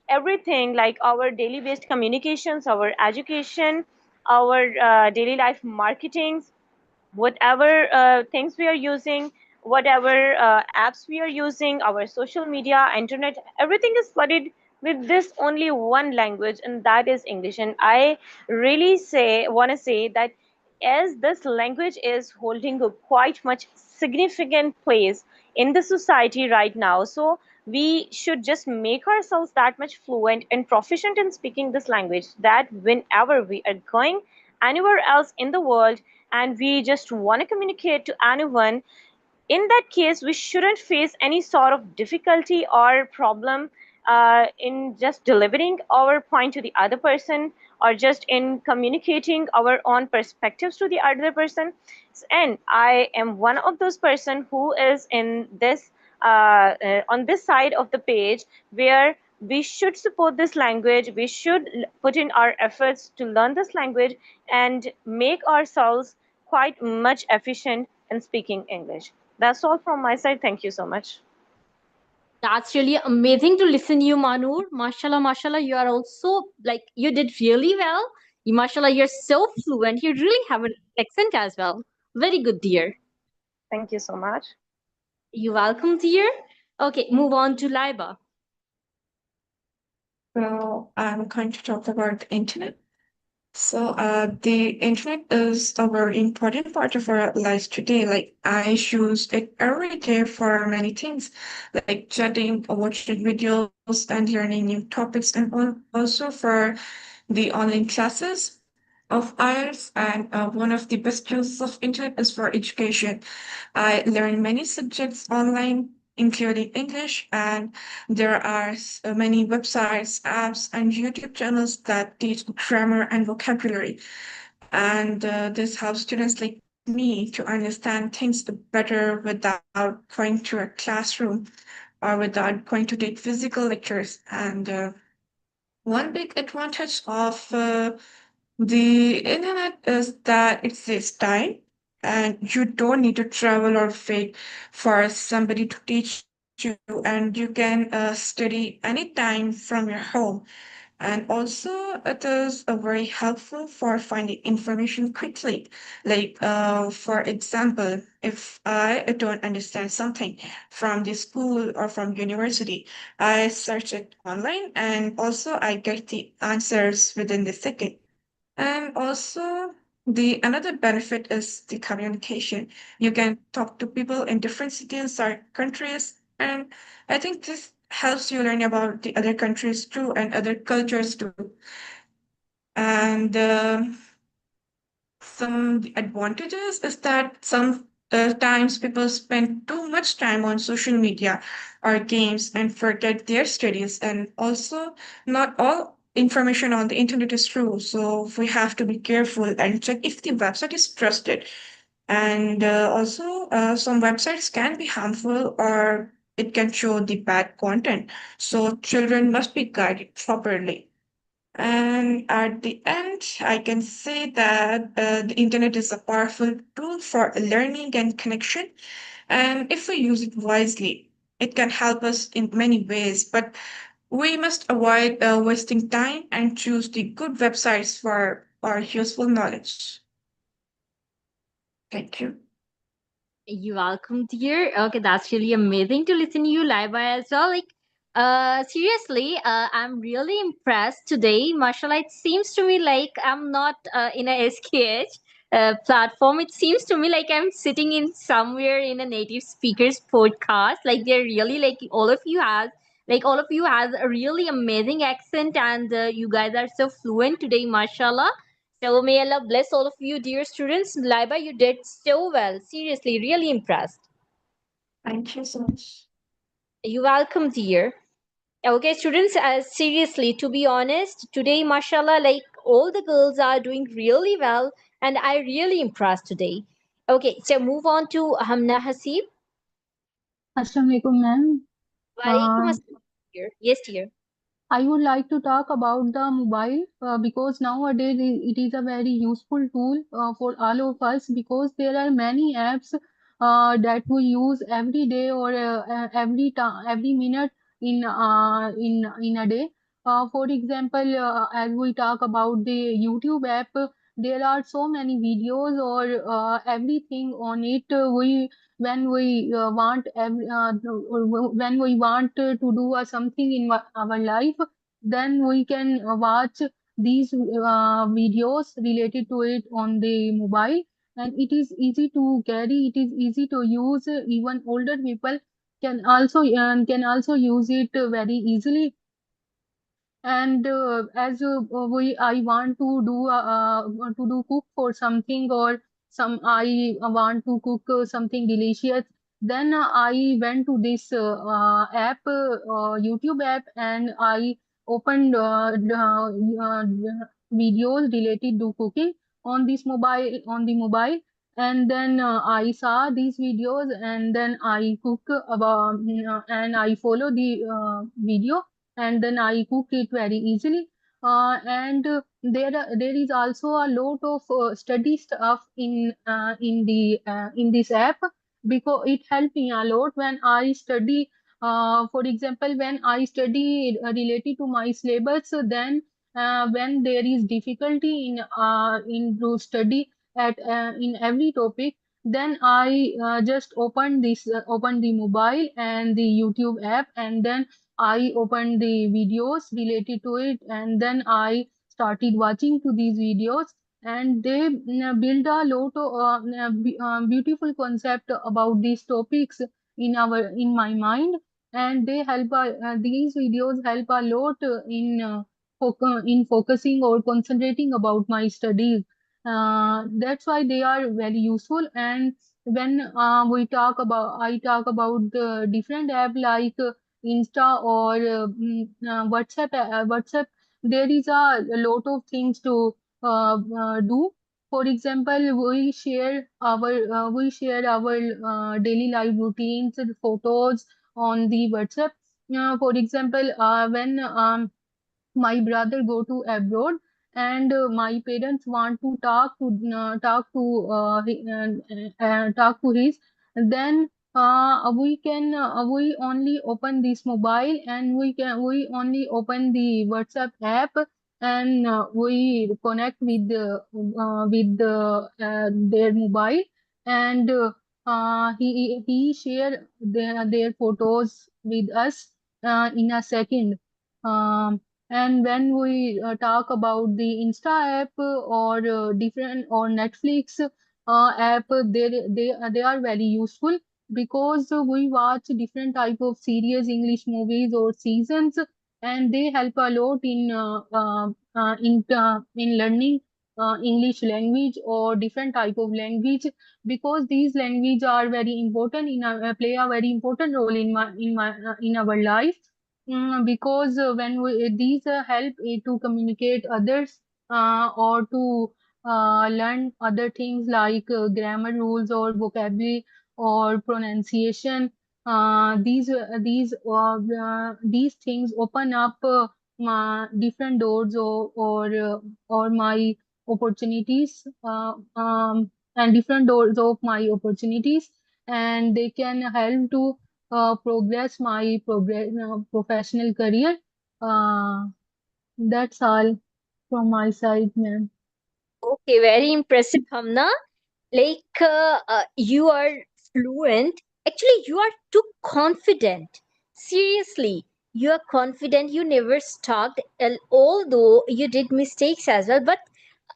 everything, like our daily based communications, our education, our daily life marketing, whatever things we are using, whatever apps we are using, our social media, internet, everything is flooded with this only one language, and that is English. And I really want to say that as this language is holding a quite much significant place in the society right now, so we should just make ourselves that much fluent and proficient in speaking this language that whenever we are going anywhere else in the world and we just want to communicate to anyone, in that case we shouldn't face any sort of difficulty or problem in just delivering our point to the other person, or just in communicating our own perspectives to the other person. And I am one of those person who is in this on this side of the page, where we should support this language. We should put in our efforts to learn this language and make ourselves quite much efficient in speaking English. That's all from my side. Thank you so much. That's really amazing to listen you, Manur. Mashallah, mashallah, you are also like you did really well. Mashallah, you're so fluent. You really have an accent as well. Very good, dear. Thank you so much. You welcome, dear. Okay, move on to Laiba. So I'm going to talk about the internet. So the internet is a very important part of our lives today. Like I use it every day for many things, like chatting, watching videos, and learning new topics, and also for the online classes of IELTS. And one of the best uses of internet is for education. I learn many subjects online, including English, and there are many websites, apps, and YouTube channels that teach grammar and vocabulary. And this helps students like me to understand things better without going to a classroom or without going to take physical lectures. And one big advantage of the internet is that it saves time, and you don't need to travel or wait for somebody to teach you, and you can study anytime from your home. And also, it is very helpful for finding information quickly. Like, for example, if I don't understand something from the school or from university, I search it online, and also I get the answers within the second. And also, the another benefit is the communication. You can talk to people in different cities or countries, and I think this helps you learn about the other countries too and other cultures too. And some advantages is that some times people spend too much time on social media or games and forget their studies. And also, not all information on the internet is true. So we have to be careful and check if the website is trusted. And also, some websites can be harmful or it can show the bad content. So children must be guided properly. And at the end, I can say that the internet is a powerful tool for learning and connection. And if we use it wisely, it can help us in many ways. But we must avoid wasting time and choose the good websites for our useful knowledge. Thank you. You welcome, dear. Okay, that's really amazing to listen to you live as well. Like, seriously, I'm really impressed today. Mashallah, it seems to me like I'm not in a SKH platform. It seems to me like I'm sitting in somewhere in a native speakers podcast. Like they're really like all of you has a really amazing accent, and you guys are so fluent today, mashallah. So may Allah bless all of you, dear students. Laiba, you did so well. Seriously, really impressed. Thank you so much. You welcome, dear. Okay, students, seriously, to be honest, today, mashallah, like all the girls are doing really well, and I really impressed today. Okay, so move on to Hamna Hasib. Assalamu alaikum, ma'am. Walaikum Uh, assalam, dear. Yes, dear. I would like to talk about the mobile because nowadays it is a very useful tool for all of us because there are many apps that we use every day or every time, every minute in a day. For example, as we talk about the YouTube app, there are so many videos or everything on it. We when we want when we want to do something in our life, then we can watch these videos related to it on the mobile, and it is easy to carry, it is easy to use. Even older people can also use it very easily. And as we I want to do cook for something, or some I want to cook something delicious, Then I went to this app, YouTube app, and I opened videos related to cooking on the mobile. And then I saw these videos, and then I cook about and I follow the video, and then I cook it very easily. And there is also a lot of study stuff in this app, because it helped me a lot when I study. For example, when I study related to my syllabus, then when there is difficulty in to study at in every topic, then I just open the mobile and the YouTube app, and then I opened the videos related to it, and then I started watching to these videos, and they build a lot of beautiful concept about these topics in my mind. And these videos help a lot in focusing or concentrating about my studies. That's why they are very useful. And when I talk about the different app like Insta or WhatsApp, there is a lot of things to do. For example, we share our daily life routines and photos on the WhatsApp. For example, when my brother go to abroad, and my parents want to talk to his, then we only open this mobile, and we only open the WhatsApp app, and we connect with their mobile, and he share their photos with us in a second. Um, and when we talk about the Insta app or different or Netflix app, they are very useful, because we watch different type of series, English movies or seasons, and they help a lot in learning English language or different type of language, because these language are very important play a very important role in our life. Because when these help to communicate others or to learn other things like grammar rules or vocabulary or pronunciation. These things open up different doors or my opportunities, and different doors of my opportunities, and they can help to progress my professional career. Uh, that's all from my side, ma'am. Okay, very impressive, Hamna. Like, you are fluent. Actually, you are too confident. Seriously, you are confident. You never stalked, although you did mistakes as well. But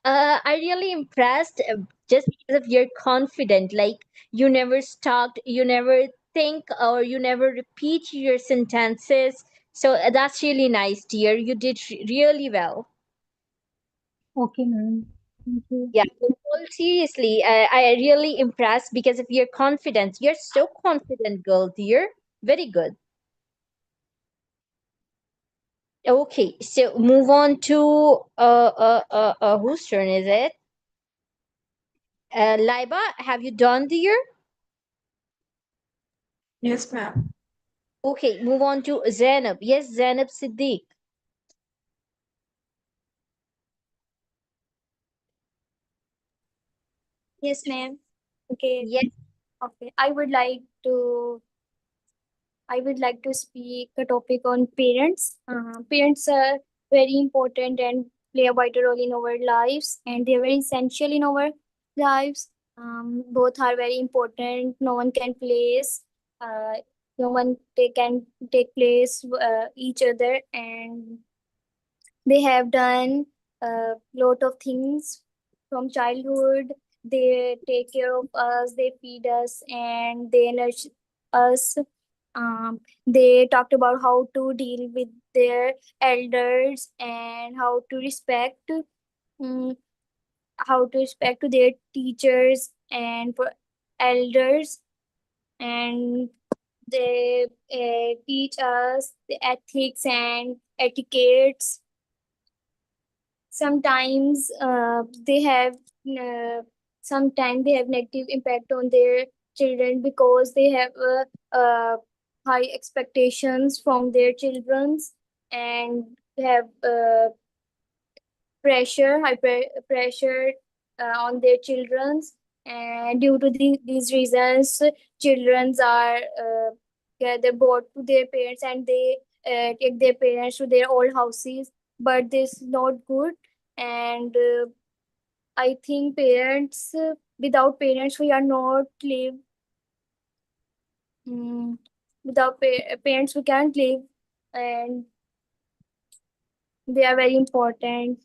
I really impressed just because of your confident. Like, you never stalked, you never think, or you never repeat your sentences. So that's really nice, dear. You did really well. Okay, ma'am. Thank you. Yeah, well, seriously, I really impressed because of your confidence. You're so confident, girl, dear. Very good. Okay, so move on to whose turn is it? Laiba, have you done, dear? Yes, ma'am. Okay, move on to Zainab. Yes, Zainab Siddiq. Yes, ma'am. Okay. Yes. Okay. I would like to speak a topic on parents. Parents are very important and play a vital role in our lives, and they are very essential in our lives. Both are very important. No one can place. Uh, no one can take place each other, and they have done a lot of things from childhood. They take care of us, they feed us, and they nurture us. They talked about how to deal with their elders and um, how to respect to their teachers and for elders. and they teach us the ethics and etiquettes. Sometimes they have uh, sometimes they have negative impact on their children because they have high expectations from their childrens, and have pressure on their childrens, and due to these reasons childrens are gather bored to their parents, and they take their parents to their old houses, but this is not good. And I think parents, without parents we are not live. mm, Without parents we can't live, and they are very important.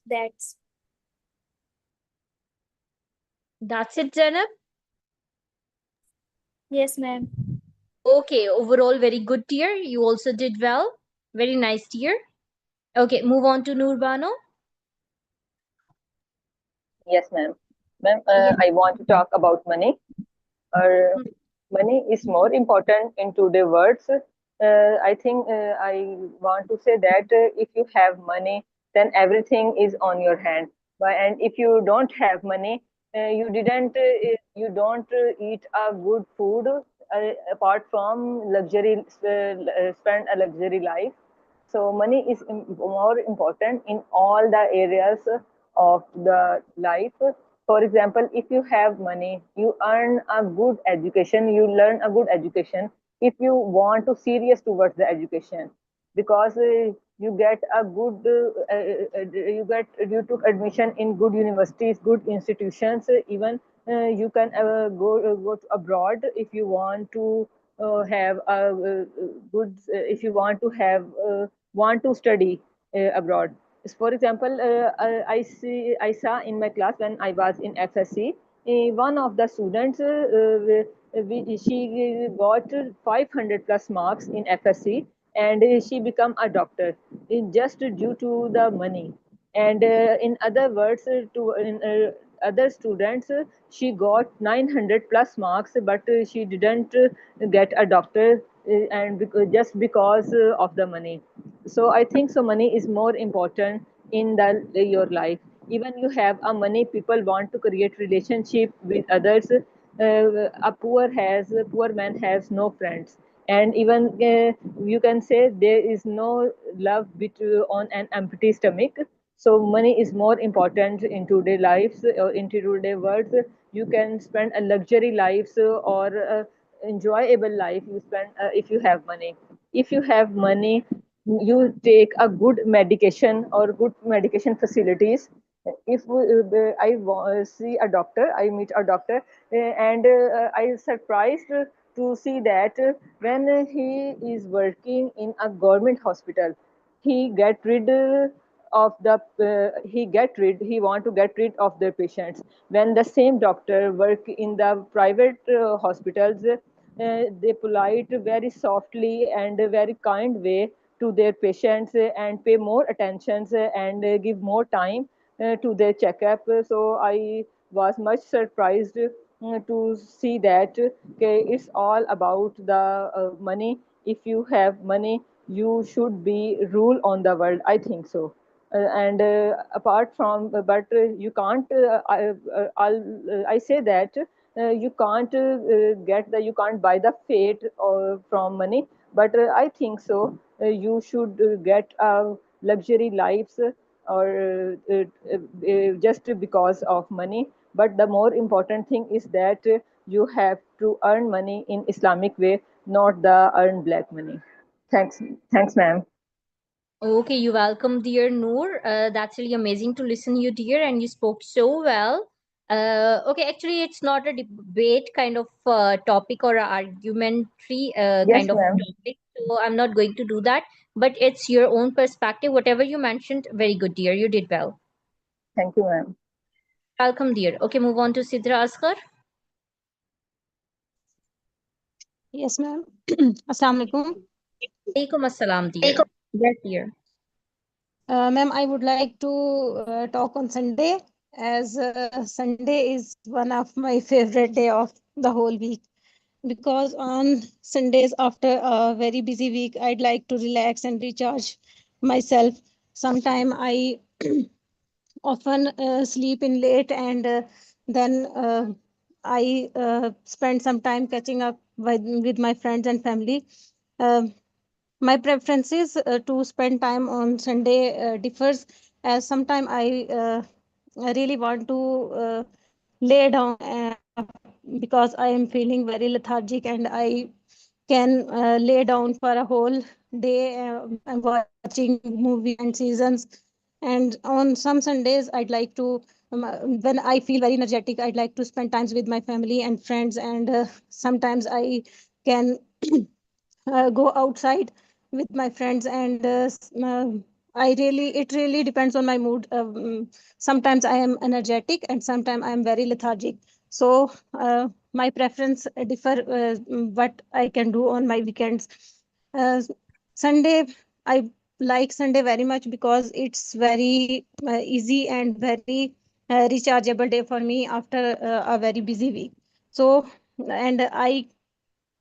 That's That's it, Zainab. Yes, ma'am. Okay, overall, very good, dear. You also did well. Very nice, dear. Okay, move on to Nurbano. Yes, ma'am. Ma'am, Yes. I want to talk about money. Money is more important in today's words. I think I want to say that if you have money, then everything is on your hand. And if you don't have money, you don't eat a good food apart from luxury, spend a luxury life. So money is more important in all the areas of the life. For example, if you have money, you earn a good education, you learn a good education. If you want to serious towards the education, because you get a good, you took admission in good universities, good institutions. Even you can go to abroad if you want to have a good if you want to study abroad. For example, I saw in my class when I was in FSC, one of the students she got 500 plus marks in FSC, and she become a doctor just due to the money. And in other words, to in other students, she got 900 plus marks, but she didn't get a doctor, and just because of the money. So I think so money is more important in the your life. Even you have a money, people want to create relationship with others. A poor man has no friends, and even you can say there is no love on an empty stomach. So money is more important in today lives or in today world. You can spend a luxury lives or enjoyable life you spend if you have money. If you have money, you take a good medication or good medication facilities. If see a doctor, I meet a doctor, and I surprised to see that when he is working in a government hospital, he get rid of the he want to get rid of their patients. When the same doctor work in the private hospitals, they polite very softly and a very kind way to their patients, and pay more attentions, and give more time to their checkup. So I was much surprised to see that okay, it's all about the money. If you have money, you should be rule on the world. I think so. And apart from, but you can't. I say that you can't you can't buy the fate from money. But I think so. You should get luxury lives just because of money. But the more important thing is that you have to earn money in Islamic way, not the earn black money. Thanks, ma'am. Okay, you're welcome, dear Noor. That's really amazing to listen you, dear, and you spoke so well. Okay, actually, it's not a debate kind of topic or a argumentary Yes, kind of ma'am. topic, so I'm not going to do that. But it's your own perspective. Whatever you mentioned, very good, dear. You did well. Thank you, ma'am. Welcome, dear. Okay, move on to Sidra Asghar. Yes, ma'am. Assalamu alaikum. Alaikum assalam, dear. Yes, dear. Ma'am, I would like to talk on Sunday, as Sunday is one of my favorite day of the whole week. because on Sundays after a very busy week, I'd like to relax and recharge myself. Sometime I often sleep in late, and then I spend some time catching up with my friends and family. Um my preferences to spend time on Sunday differs, as sometime I really want to lay down because I am feeling very lethargic, and I can lay down for a whole day. I'm watching movies and seasons. And on some Sundays, I'd like to, when I feel very energetic, I'd like to spend times with my family and friends. And sometimes I can go outside with my friends, and it really depends on my mood. Sometimes I am energetic and sometimes I am very lethargic. So my preference differ what I can do on my weekends. Sunday, I like Sunday very much because it's very easy and very rechargeable day for me after a very busy week. So, and I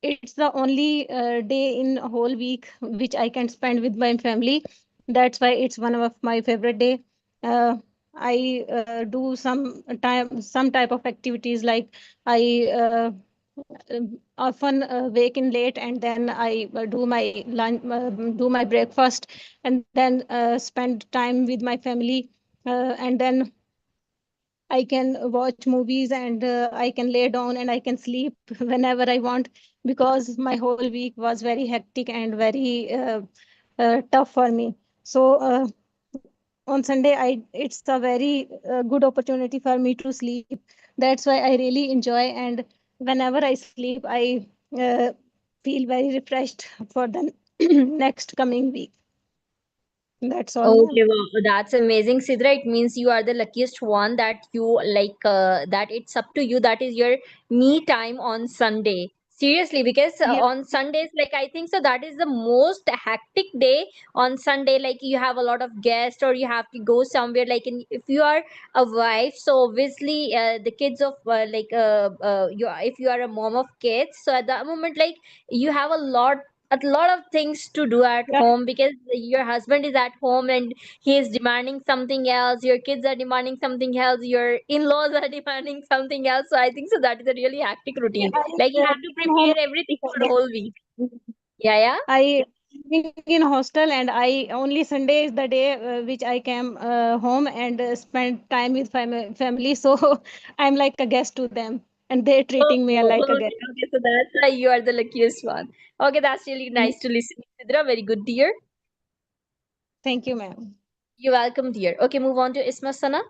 it's the only day in a whole week which I can spend with my family. That's why it's one of my favorite day. Uh, I do some type of activities, like I often wake in late, and then I do my lunch, do my breakfast, and then spend time with my family, and then I can watch movies, and I can lay down and I can sleep whenever I want, because my whole week was very hectic and very tough for me. So on Sunday, it's a very good opportunity for me to sleep. That's why I really enjoy, and whenever I sleep, I uh, feel very refreshed for the next coming week. That's all, Okay, ma'am. wow, that's amazing, Sidra. It means you are the luckiest one that you like, that it's up to you. That is your me time on Sunday. Seriously, because Yeah. on Sundays, like I think so, that is the most hectic day on Sunday. Like you have a lot of guests, or you have to go somewhere. Like if you are a wife, so obviously the kids of if you are a mom of kids, so at that moment, like you have a lot of things to do at Yeah. home, because your husband is at home and he is demanding something else, your kids are demanding something else, your in-laws are demanding something else. So I think so that is a really hectic Yeah, routine, I like you live have to in home prepare everything on for the whole week. Sunday. Yeah, yeah. I living in hostel, and I only Sunday is the day which I came home and spend time with family. So I'm like a guest to them, and they're Oh, treating me oh, like a guest. okay, okay, so that's why you are the luckiest one. Okay, that's really nice to listen, Sidra. Very good, dear. Thank you, ma'am. You're welcome, dear. Okay, move on to Isma Sana.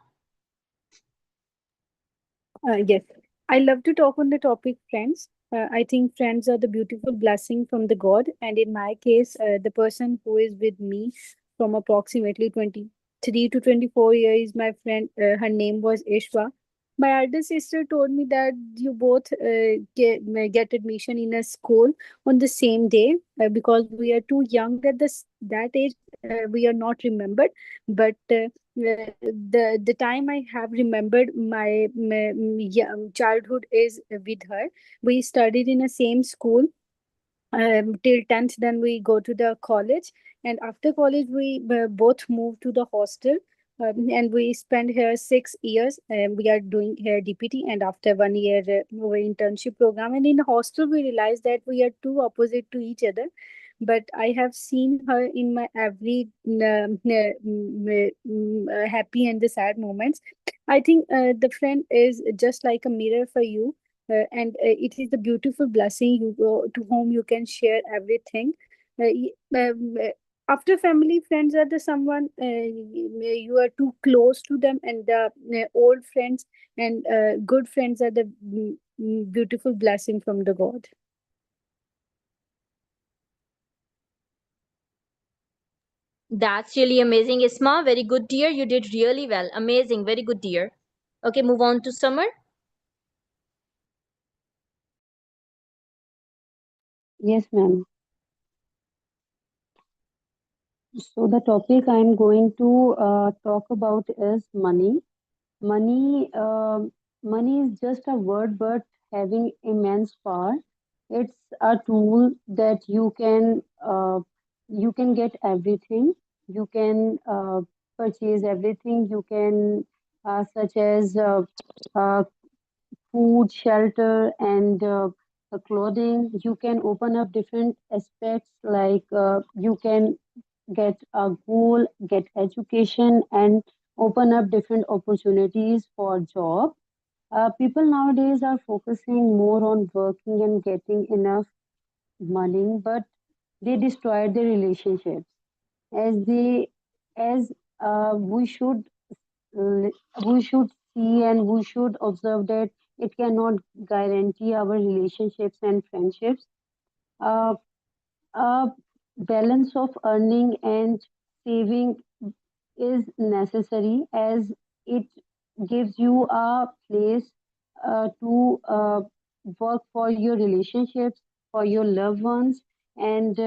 Yes, I love to talk on the topic friends. I think friends are the beautiful blessing from the God, and in my case, the person who is with me from approximately 23 to 24 years is my friend. Her name was Ishwa. My elder sister told me that you both get admission in a school on the same day, because we are too young at that age. We are not remembered, but the time I have remembered my childhood is with her. We studied in the same school till 10th, then we go to the college, and after college we both moved to the hostel, and we spent here 6 years. We are doing here DPT, and after 1 year our internship program, and in the hostel we realized that we are too opposite to each other, but I have seen her in my every happy and the sad moments. I think the friend is just like a mirror for you, and it is the beautiful blessing to whom you can share everything. After family, friends are the someone you are too close to them, and the old friends and good friends are the beautiful blessing from the God. That's really amazing, Isma. Very good, dear. You did really well. Amazing. Very good, dear. Okay, move on to Summer. Yes, ma'am. So the topic I'm going to talk about is money. Money, money is just a word, but having immense power. It's a tool that you can get everything. You can purchase everything. You can such as uh, food, shelter, and clothing. You can open up different aspects like you can get a goal, get education, and open up different opportunities for job. People nowadays are focusing more on working and getting enough money, but they destroyed their relationships. As they, as we should l- we should see and we should observe that it cannot guarantee our relationships and friendships. Uh, a balance of earning and saving is necessary as it gives you a place to work for your relationships, for your loved ones, and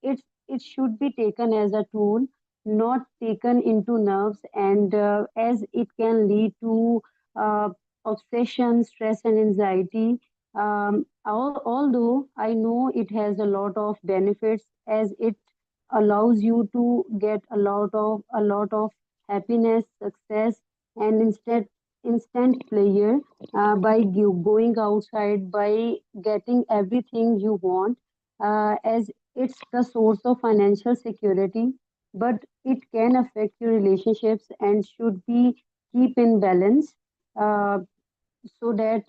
it should be taken as a tool, not taken into nerves, and as it can lead to uh, obsession, stress, and anxiety. Although I know it has a lot of benefits as it allows you to get a lot of happiness, success, and instant pleasure by going outside, by getting everything you want, as it's the source of financial security. But it can affect your relationships and should be keep in balance. So that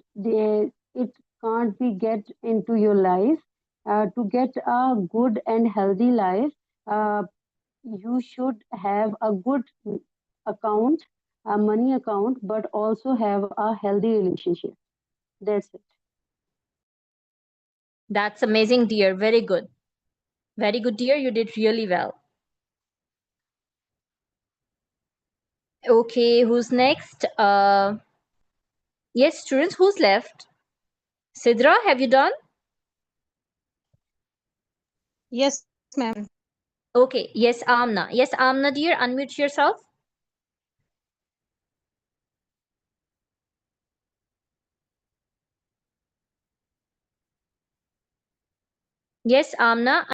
it can't be get into your life. To get a good and healthy life, uh, you should have a good account, a money account, but also have a healthy relationship. That's it. That's amazing, dear. Very good. Very good, dear. You did really well. Okay, who's next? Yes, students, who's left? Sidra, have you done? Yes, ma'am. Okay, yes, Amna. Yes, Amna, dear, unmute yourself. Yes, Amna,